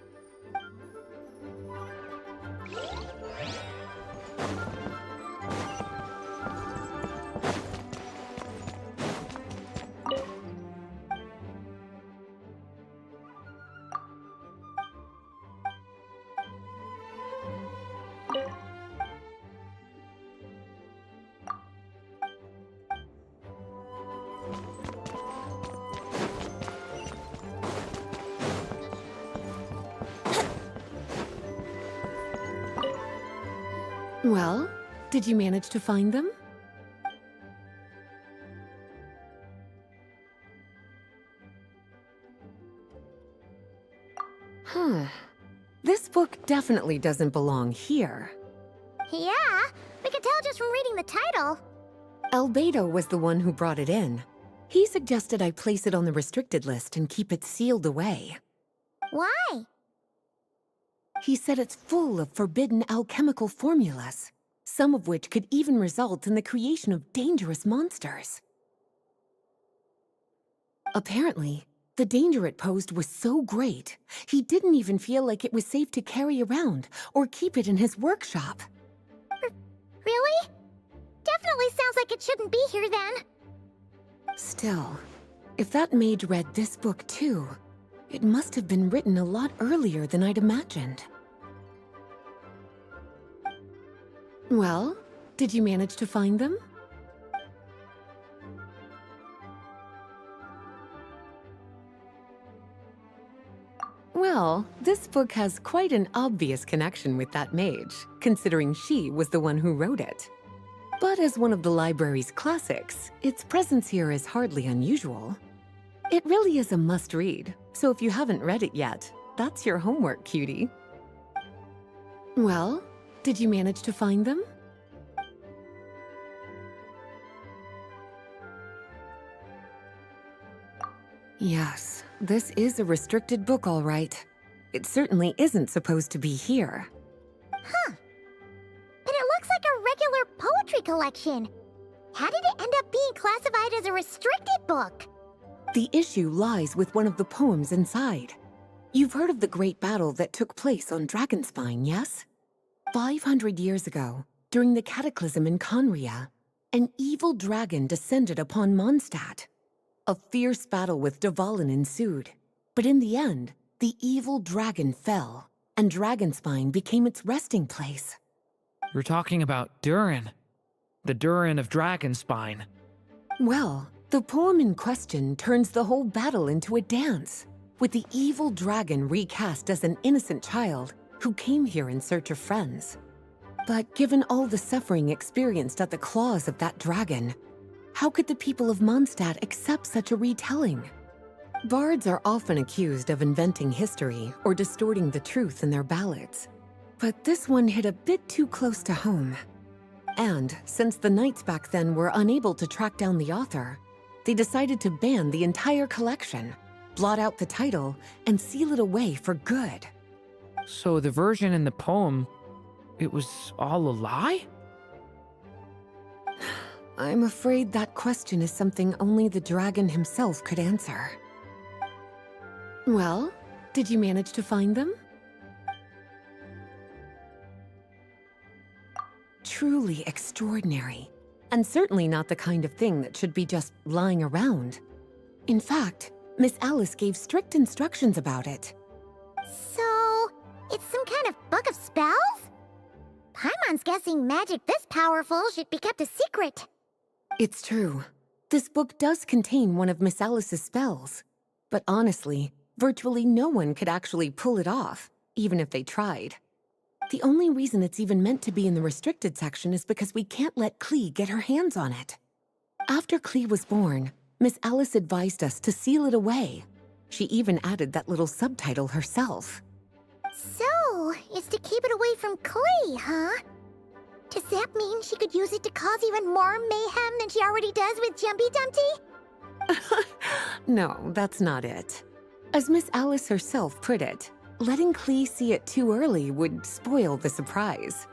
Well, did you manage to find them? Huh. This book definitely doesn't belong here. Yeah, we could tell just from reading the title. Albedo was the one who brought it in. He suggested I place it on the restricted list and keep it sealed away. Why? He said it's full of forbidden alchemical formulas, some of which could even result in the creation of dangerous monsters. Apparently, the danger it posed was so great, he didn't even feel like it was safe to carry around or keep it in his workshop. Really? Definitely sounds like it shouldn't be here then. Still, if that mage read this book too, it must have been written a lot earlier than I'd imagined. Well, did you manage to find them? Well, this book has quite an obvious connection with that mage, considering she was the one who wrote it. But as one of the library's classics, its presence here is hardly unusual. It really is a must-read, so if you haven't read it yet, that's your homework, cutie. Well, did you manage to find them? Yes, this is a restricted book, all right. It certainly isn't supposed to be here. Huh. But it looks like a regular poetry collection. How did it end up being classified as a restricted book? The issue lies with one of the poems inside. You've heard of the great battle that took place on Dragonspine, yes? 500 years ago, during the cataclysm in Conria, an evil dragon descended upon Mondstadt. A fierce battle with Dvalin ensued, but in the end, the evil dragon fell, and Dragonspine became its resting place. You're talking about Durin. The Durin of Dragonspine. Well, the poem in question turns the whole battle into a dance, with the evil dragon recast as an innocent child who came here in search of friends. But given all the suffering experienced at the claws of that dragon, how could the people of Mondstadt accept such a retelling? Bards are often accused of inventing history or distorting the truth in their ballads. But this one hit a bit too close to home. And since the knights back then were unable to track down the author, they decided to ban the entire collection, blot out the title, and seal it away for good. So the version in the poem, it was all a lie? I'm afraid that question is something only the dragon himself could answer. Well, did you manage to find them? Truly extraordinary, and certainly not the kind of thing that should be just lying around. In fact, Miss Alice gave strict instructions about it. So, it's some kind of book of spells? Paimon's guessing magic this powerful should be kept a secret. It's true. This book does contain one of Miss Alice's spells. But honestly, virtually no one could actually pull it off, even if they tried. The only reason it's even meant to be in the restricted section is because we can't let Klee get her hands on it. After Klee was born, Miss Alice advised us to seal it away. She even added that little subtitle herself. So, it's to keep it away from Klee, huh? Does that mean she could use it to cause even more mayhem than she already does with Jumpy Dumpty? No, that's not it. As Miss Alice herself put it, letting Klee see it too early would spoil the surprise.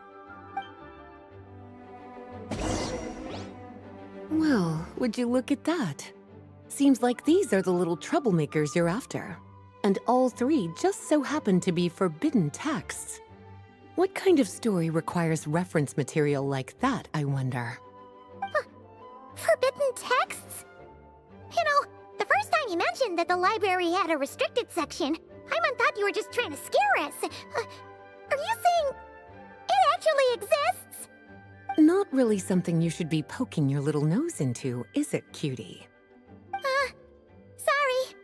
Well, would you look at that? Seems like these are the little troublemakers you're after. And all three just so happen to be forbidden texts. What kind of story requires reference material like that, I wonder? Forbidden texts? You know, the first time you mentioned that the library had a restricted section, Paimon thought you were just trying to scare us. Are you saying it actually exists? Not really something you should be poking your little nose into, is it, cutie? Sorry.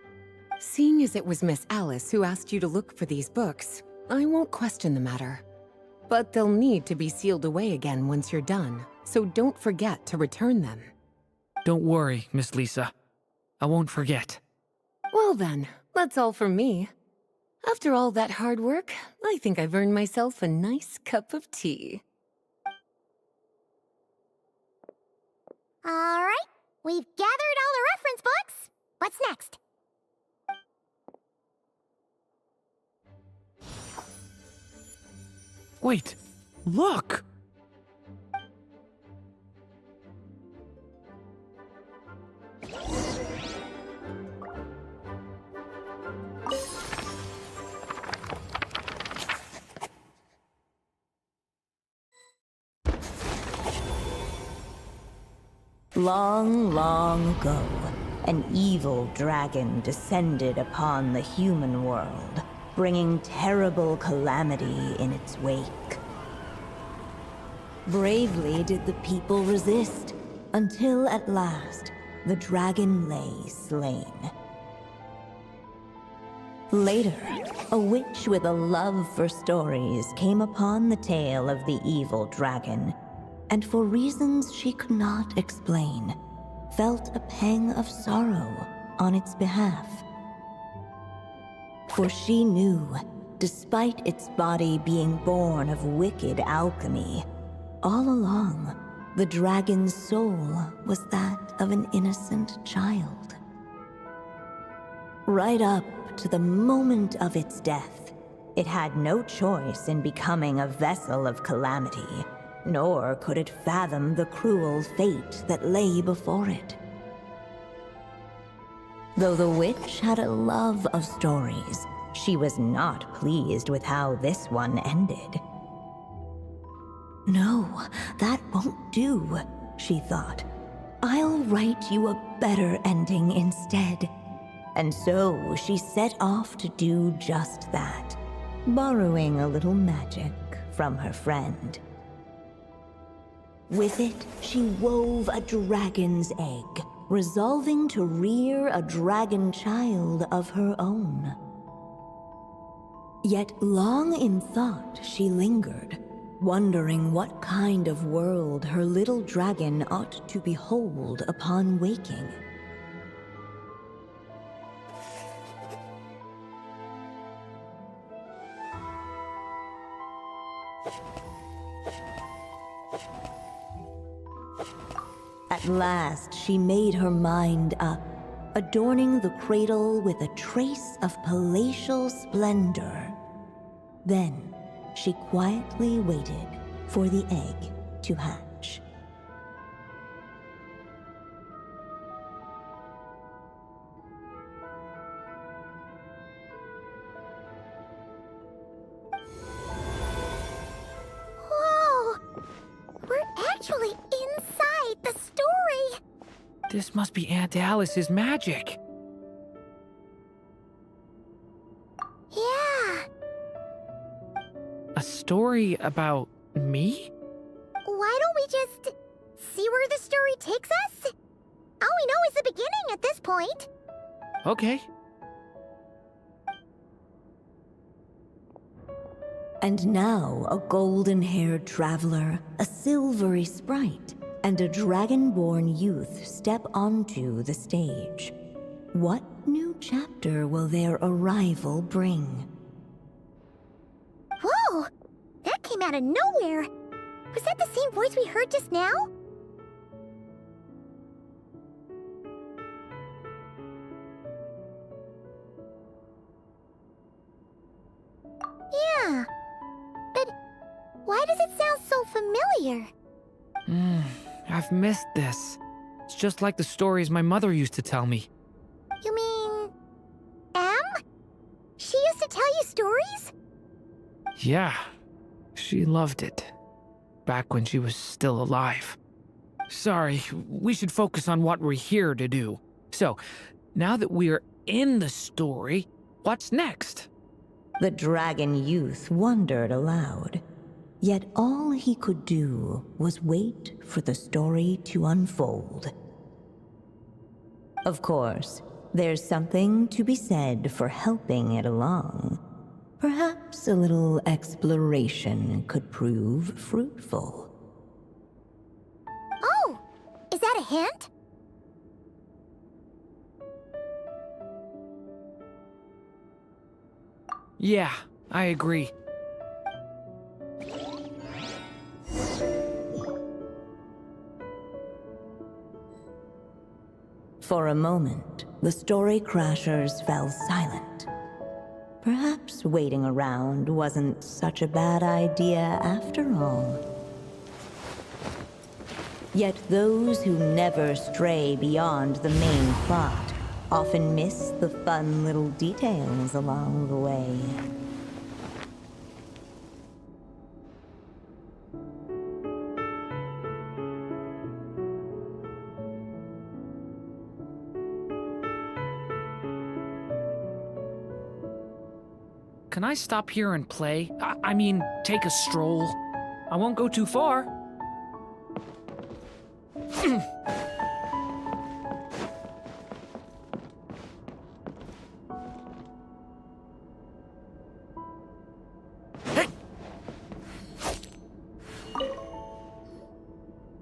Seeing as it was Miss Alice who asked you to look for these books, I won't question the matter. But they'll need to be sealed away again once you're done, so don't forget to return them. Don't worry, Miss Lisa. I won't forget. Well then, that's all from me. After all that hard work, I think I've earned myself a nice cup of tea. All right, we've gathered all the reference books. What's next? Wait, look! Long, long ago, an evil dragon descended upon the human world, bringing terrible calamity in its wake. Bravely did the people resist, until at last, the dragon lay slain. Later, a witch with a love for stories came upon the tale of the evil dragon, and for reasons she could not explain, felt a pang of sorrow on its behalf. For she knew, despite its body being born of wicked alchemy, all along, the dragon's soul was that of an innocent child. Right up to the moment of its death, it had no choice in becoming a vessel of calamity, nor could it fathom the cruel fate that lay before it. Though the witch had a love of stories, she was not pleased with how this one ended. No, that won't do, she thought. I'll write you a better ending instead. And so she set off to do just that, borrowing a little magic from her friend. With it, she wove a dragon's egg, resolving to rear a dragon child of her own. Yet long in thought she lingered, wondering what kind of world her little dragon ought to behold upon waking. At last, she made her mind up, adorning the cradle with a trace of palatial splendor. Then, she quietly waited for the egg to hatch. Whoa! We're actually inside the story! This must be Aunt Alice's magic. Yeah. A story about me? Why don't we just see where the story takes us? All we know is the beginning at this point. Okay. And now a golden-haired traveler, a silvery sprite, and a dragon-born youth step onto the stage. What new chapter will their arrival bring? Whoa! That came out of nowhere! Was that the same voice we heard just now? Yeah. But why does it sound so familiar? I've missed this. It's just like the stories my mother used to tell me. You mean... Em? She used to tell you stories? Yeah, she loved it. Back when she was still alive. Sorry, we should focus on what we're here to do. So, now that we're in the story, what's next? The dragon youth wondered aloud. Yet all he could do was wait for the story to unfold. Of course, there's something to be said for helping it along. Perhaps a little exploration could prove fruitful. Oh! Is that a hint? Yeah, I agree. For a moment, the story crashers fell silent, perhaps perhaps waiting around wasn't such a bad idea after all. Yet those who never stray beyond the main plot often miss the fun little details along the way. Can I stop here and play? I mean, take a stroll. I won't go too far.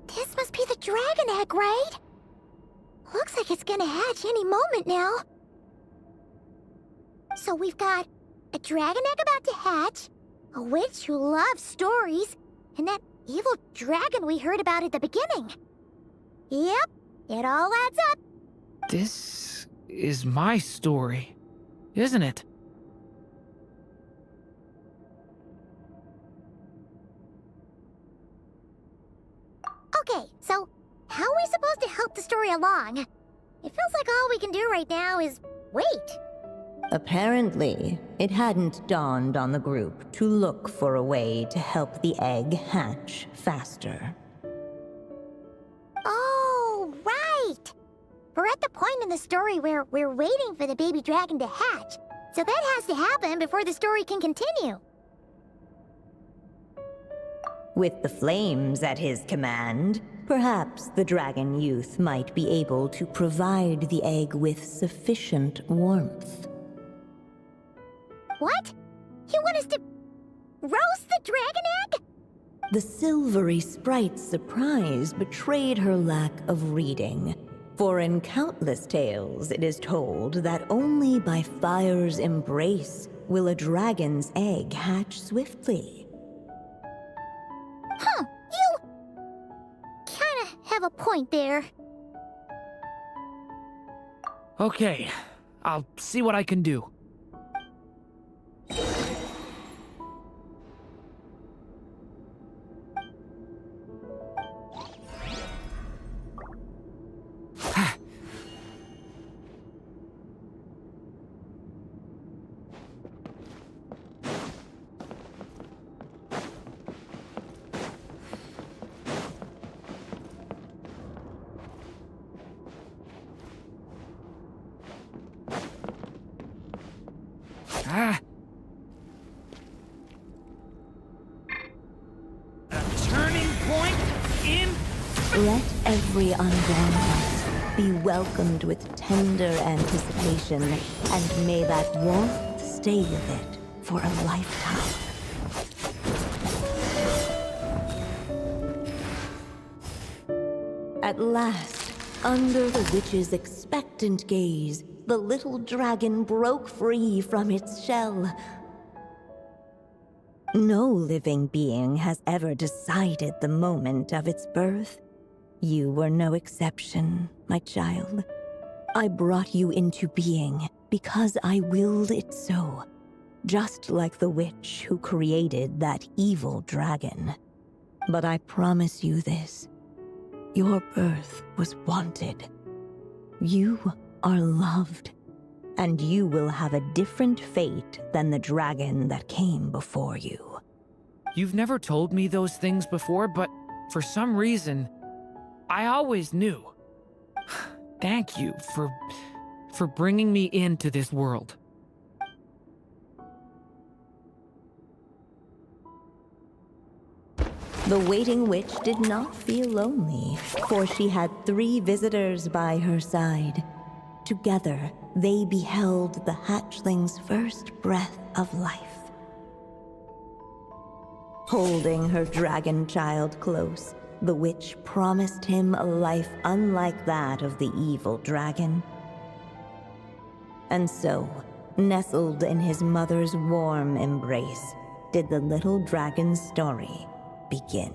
This must be the dragon egg, right? Looks like it's gonna hatch any moment now. So we've got a dragon egg about to hatch, a witch who loves stories, and that evil dragon we heard about at the beginning. Yep, it all adds up. This is my story, isn't it? Okay, so how are we supposed to help the story along? It feels like all we can do right now is wait. Apparently, it hadn't dawned on the group to look for a way to help the egg hatch faster. Oh, right! We're at the point in the story where we're waiting for the baby dragon to hatch, so that has to happen before the story can continue. With the flames at his command, perhaps the dragon youth might be able to provide the egg with sufficient warmth. What? You want us to roast the dragon egg? The silvery sprite's surprise betrayed her lack of reading, for in countless tales it is told that only by fire's embrace will a dragon's egg hatch swiftly. Huh, you kinda have a point there. Okay, I'll see what I can do. A turning point in... Let every unborn heart be welcomed with tender anticipation, and may that warmth stay with it for a lifetime. At last, under the witch's expectant gaze, the little dragon broke free from its shell. No living being has ever decided the moment of its birth. You were no exception, my child. I brought you into being because I willed it so, just like the witch who created that evil dragon. But I promise you this. Your birth was wanted. You are loved, and you will have a different fate than the dragon that came before you. You've never told me those things before, but for some reason, I always knew. Thank you for bringing me into this world. The waiting witch did not feel lonely, for she had 3 visitors by her side. Together, they beheld the hatchling's first breath of life. Holding her dragon child close, the witch promised him a life unlike that of the evil dragon. And so, nestled in his mother's warm embrace, did the little dragon's story begin.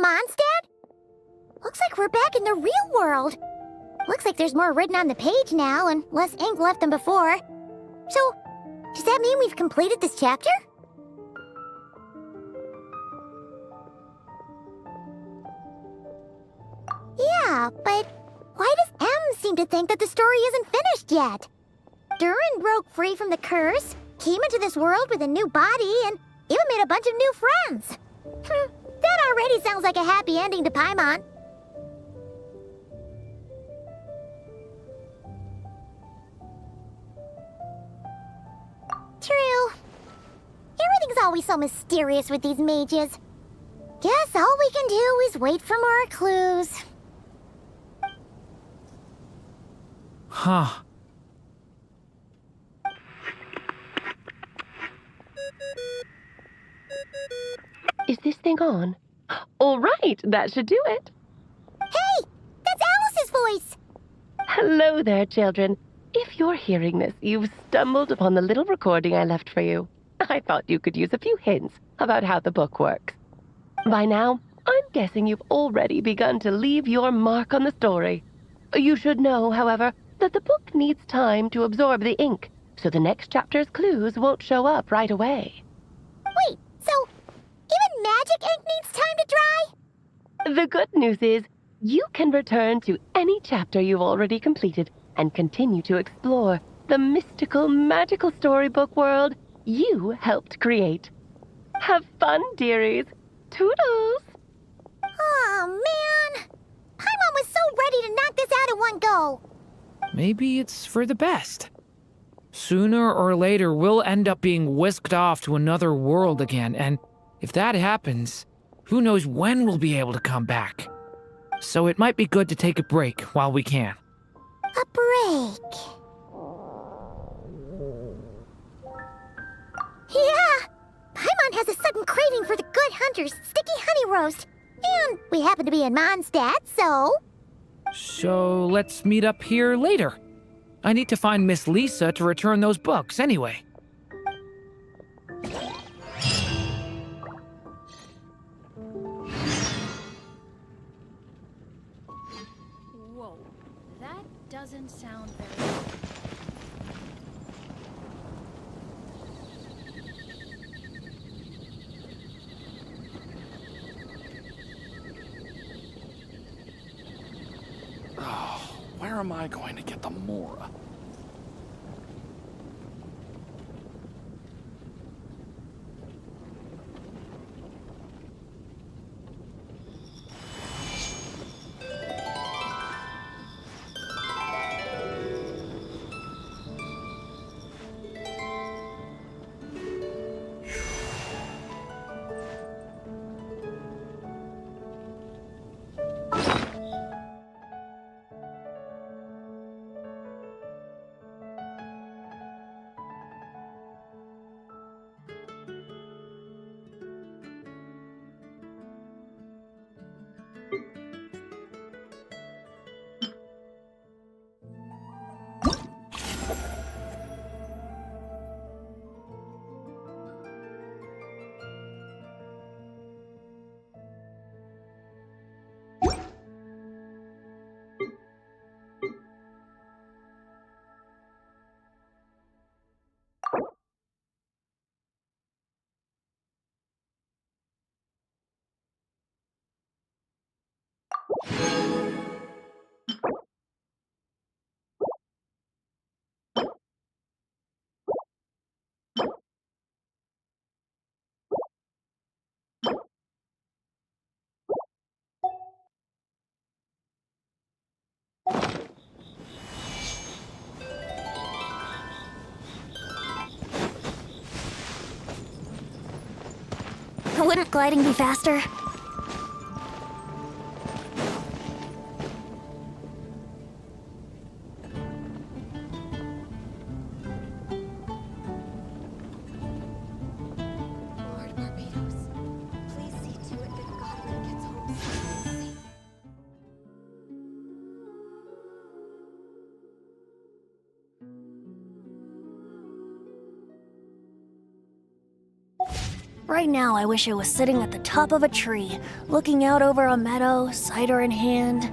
Mondstadt? Looks like we're back in the real world. Looks like there's more written on the page now and less ink left than before. So, does that mean we've completed this chapter? Yeah, but why does M seem to think that the story isn't finished yet? Durin broke free from the curse, came into this world with a new body, and even made a bunch of new friends. That already sounds like a happy ending to Paimon. True. Everything's always so mysterious with these mages. Guess all we can do is wait for more clues. Huh. Is this thing on? All right, that should do it. Hey! That's Alice's voice! Hello there, children. If you're hearing this, you've stumbled upon the little recording I left for you. I thought you could use a few hints about how the book works. By now, I'm guessing you've already begun to leave your mark on the story. You should know, however, that the book needs time to absorb the ink, so the next chapter's clues won't show up right away. Wait, so even magic ink needs time to dry? The good news is, you can return to any chapter you've already completed and continue to explore the mystical, magical storybook world you helped create. Have fun, dearies. Toodles! Oh, man! Paimon was so ready to knock this out in one go. Maybe it's for the best. Sooner or later, we'll end up being whisked off to another world again, and if that happens, who knows when we'll be able to come back. So it might be good to take a break while we can. A break. Yeah! Paimon has a sudden craving for the Good Hunter's sticky honey roast. And we happen to be in Mondstadt, so... So let's meet up here later. I need to find Miss Lisa to return those books anyway. Whoa, that doesn't sound very... Where am I going to get the Mora? Wouldn't gliding be faster? Lord Barbados, please see to it that Godwin gets home safe. Right now, I wish I was sitting at the top of a tree, looking out over a meadow, cider in hand.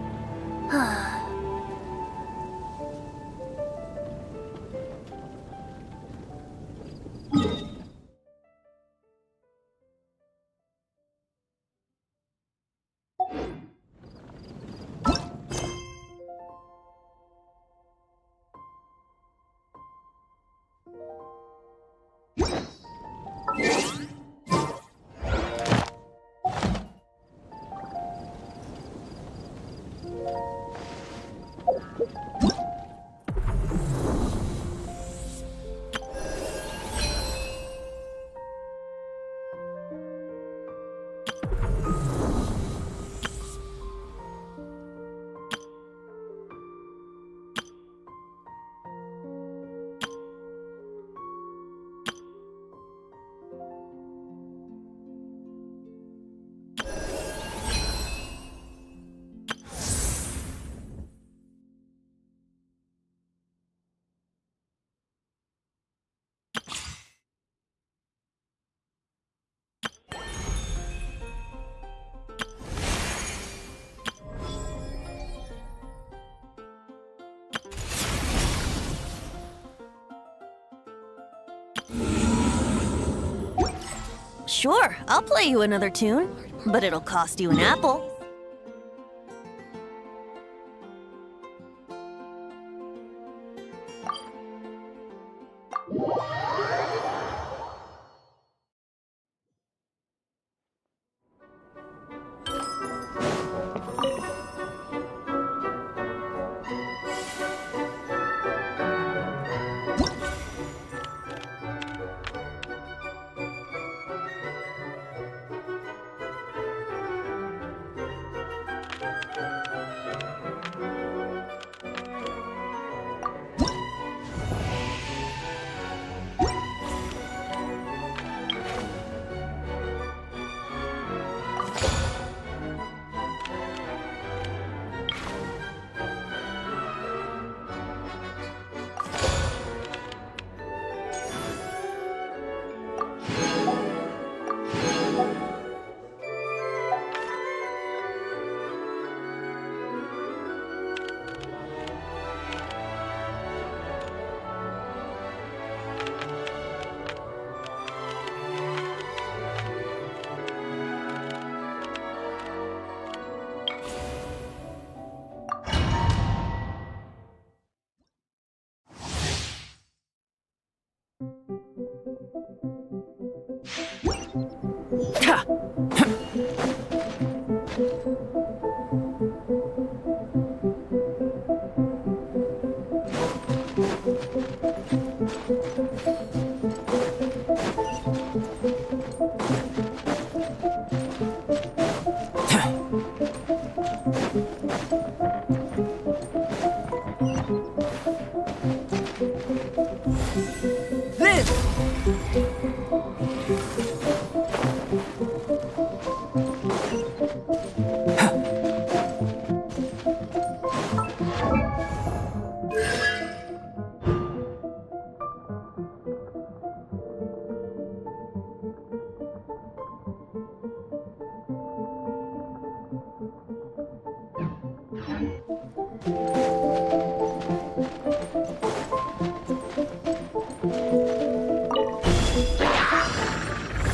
Sure, I'll play you another tune, but it'll cost you an apple.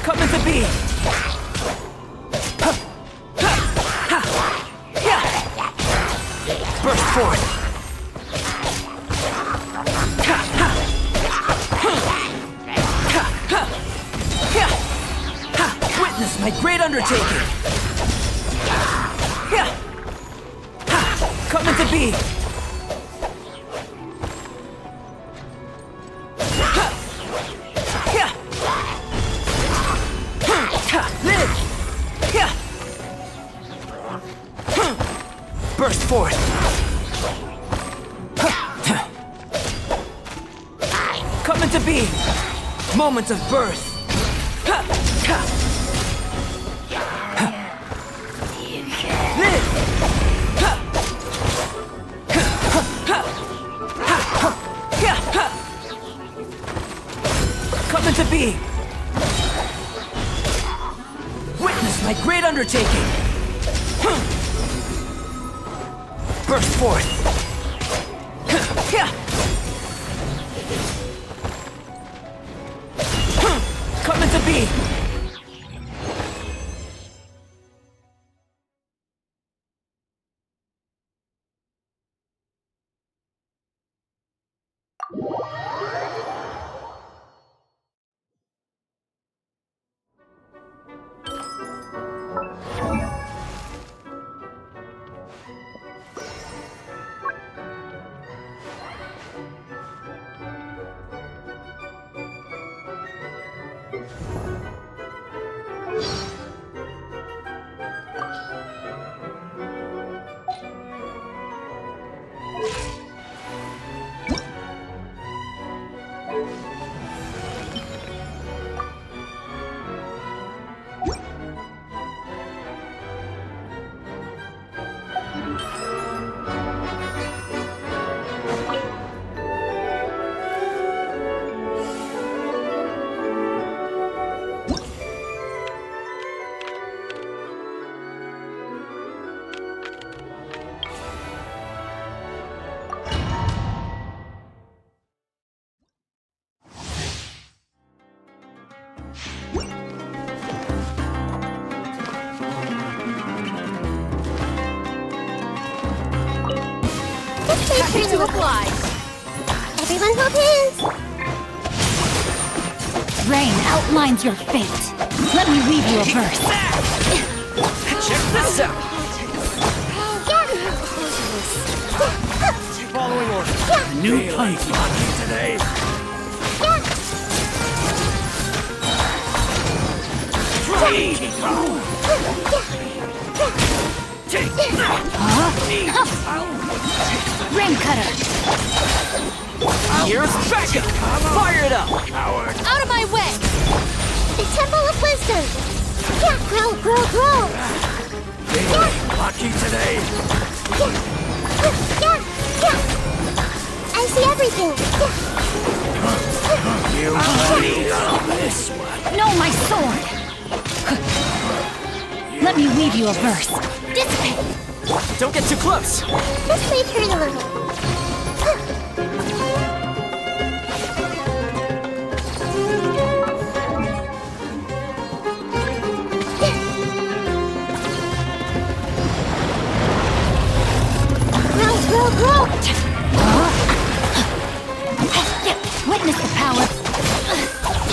Coming to be! Burst forth! Witness my great undertaking! Coming to be! Burst forth! Coming to be! Moment of birth! Live! Coming to be! taking. Burst forth. Coming to be. Happy to apply. Everyone hold hands. Rain outlines your fate. Let me weave you a verse. Check this out. Following order. New punch today. Rain cutter. Here's backup. Fire it up. Out of my way! The Temple of Wisdom. Grow, grow, grow. Lucky today. I see everything. You need this one. No, my sword. Let me weave you a verse. Dissipate. Don't get too close. This may hurt a little. Grow, grow, grow. Witness the power.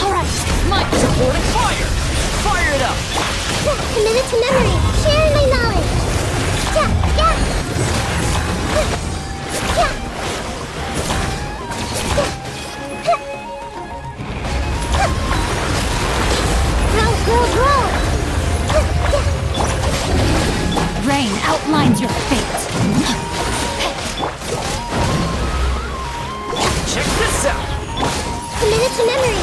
All right, mine. Supporting fire. Fire it up. Committed to memory. Sharing my knowledge. Grow, grow, grow. Rain outlines your fate. Check this out. Committed to memory.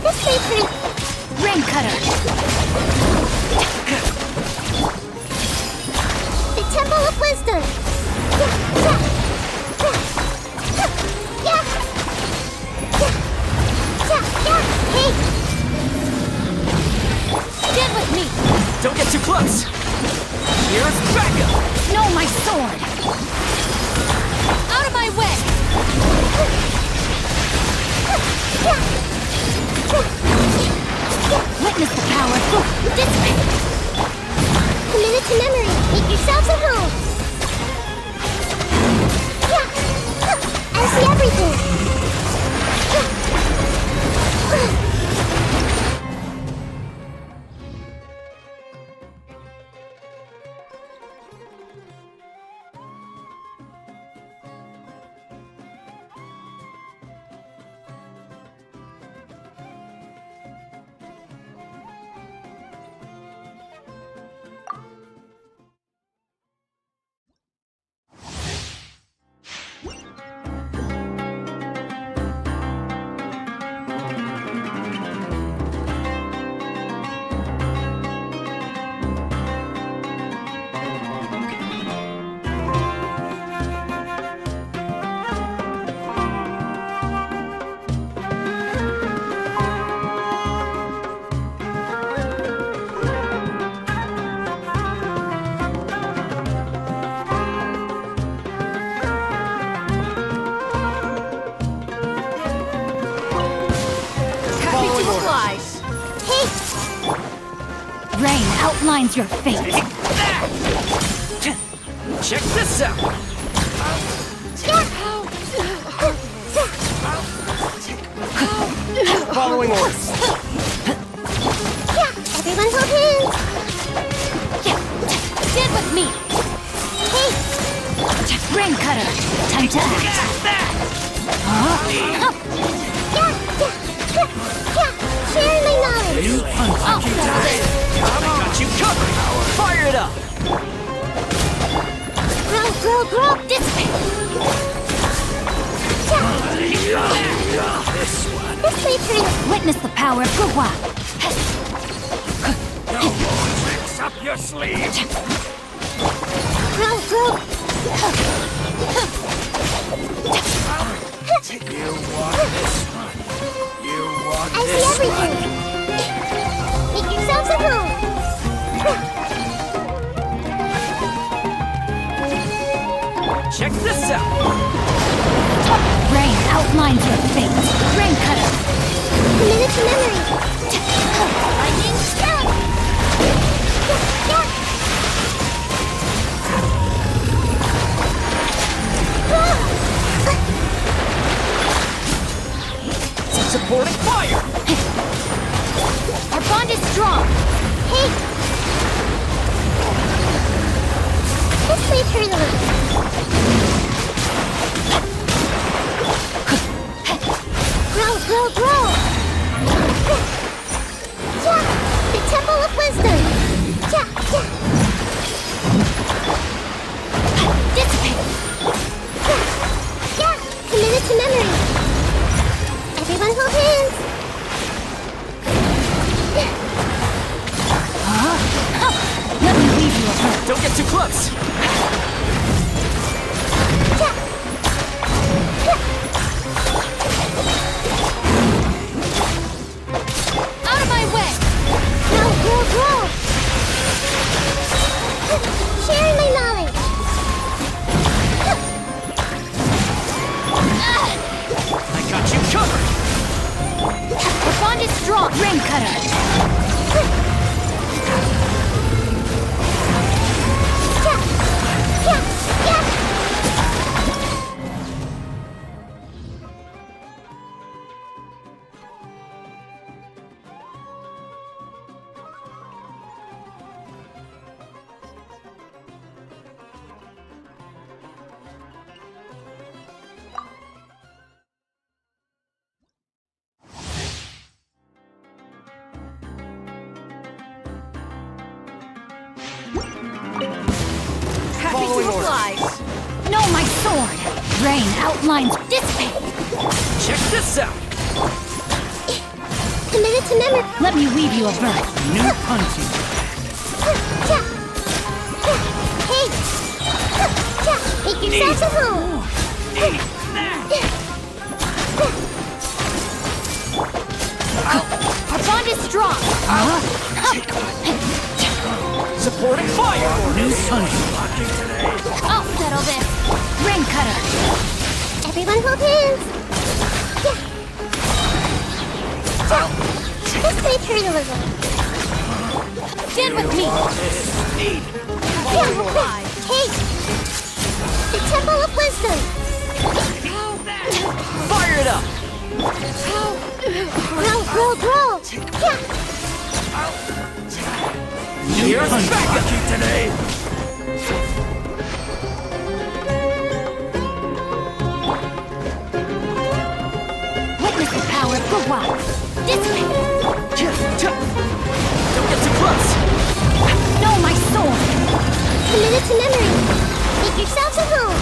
This may hurt. Rain cutter. The Temple of Wisdom. Hey, Get with me! Don't get too close. Here's backup. No, my sword. Out of my way! Witness the power. Dissipate. Committed to memory. Make yourselves at home. I see everything. Rain outlines your fate. Check this out! Following orders. Everyone hold hands. Stand with me. Hey, Rain cutter. Time to act. sharing my knowledge. I'll settle this. Got you covered! Fire it up! Grow. Dissipate. This way turn. Witness the power of Gurwa. Tricks up your sleeve! Grow. You want this one? You want I see this everything. Make yourselves at home. one? Check this out! Rain outlines your fate. Rain cutter. Commit it to memory. Lightning strike. Supporting fire! Our bond is strong. Hey. This way turn a little. Grow. The Temple of Wisdom. Dissipate. Commit it to memory. Everyone hold hands. Let me leave you alone. Don't get too close! Out of my way. Grow. Sharing my knowledge. I got you covered! Our bond is strong. Rain cutter. Happy to oblige. No, my sword. Rain outlines dissipate. Check this out! Commit it to memory. Let me weave you a verse. New punching! Hey. Make yourselves at home. Our bond is strong. Supporting fire! New punching! I'll settle this. Rain cutter. Everyone hold hands. This way turn a little. Stand with me. Hey. The Temple of Wisdom. Fire it up! Grow. Here's backup today! Witness the power of Gurwa. Dissipate. Don't get too close! No, my sword. Commit it to memory. Make yourselves at home.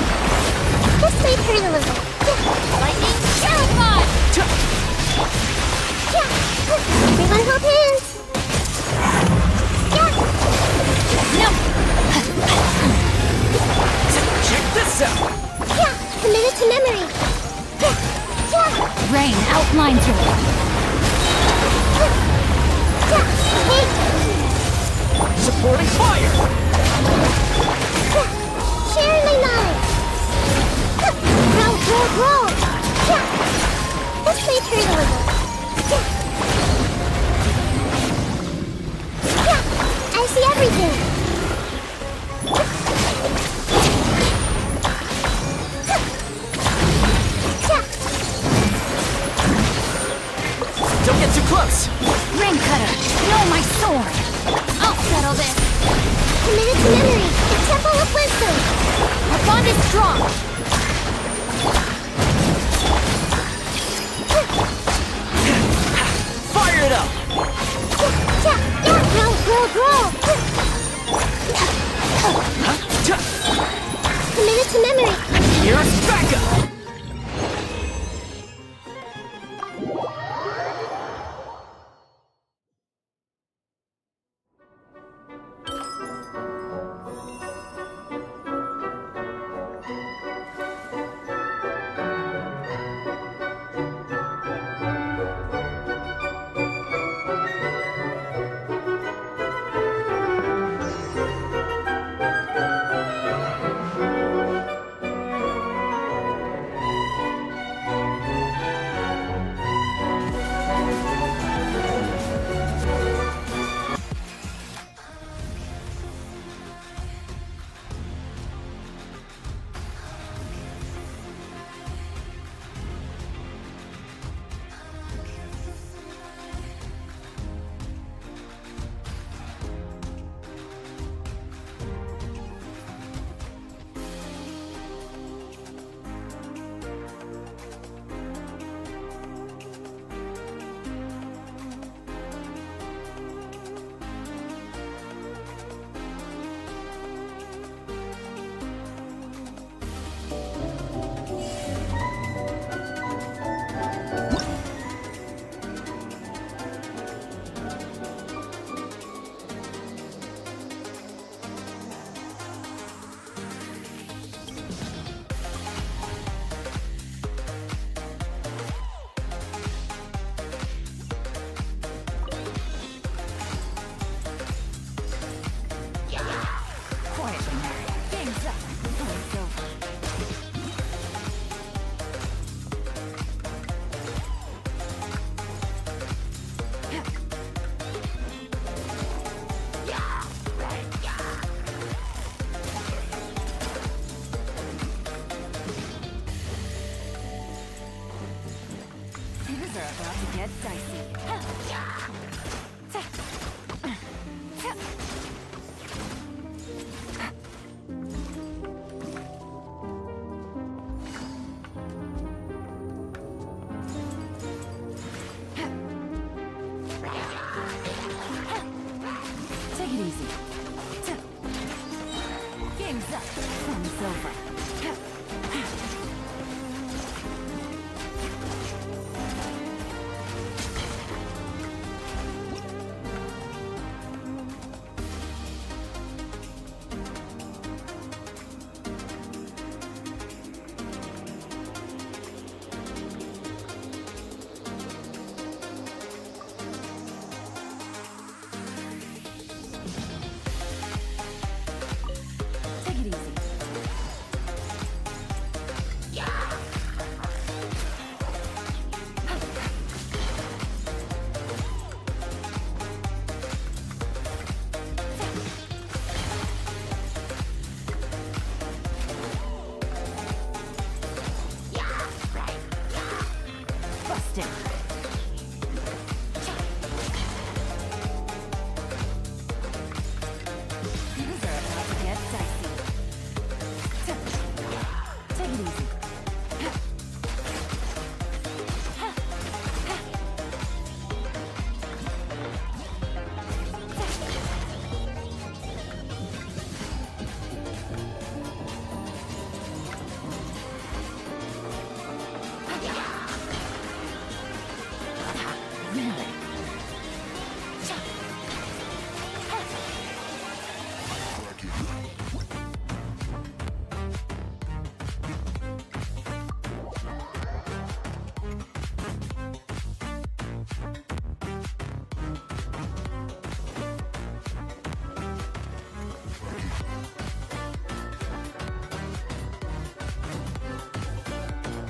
This way turn a little. Lightning terrified. Everyone hold hands. No. Check this out! Commit it to memory. Rain outlines your Hey. Supporting fire! Sharing my knowledge. Grow. This way turn a little. is strong! Fire it up! Commit to memory. Here's backup! Things are about to get dicey. Take it easy. Game's up. Fun is over.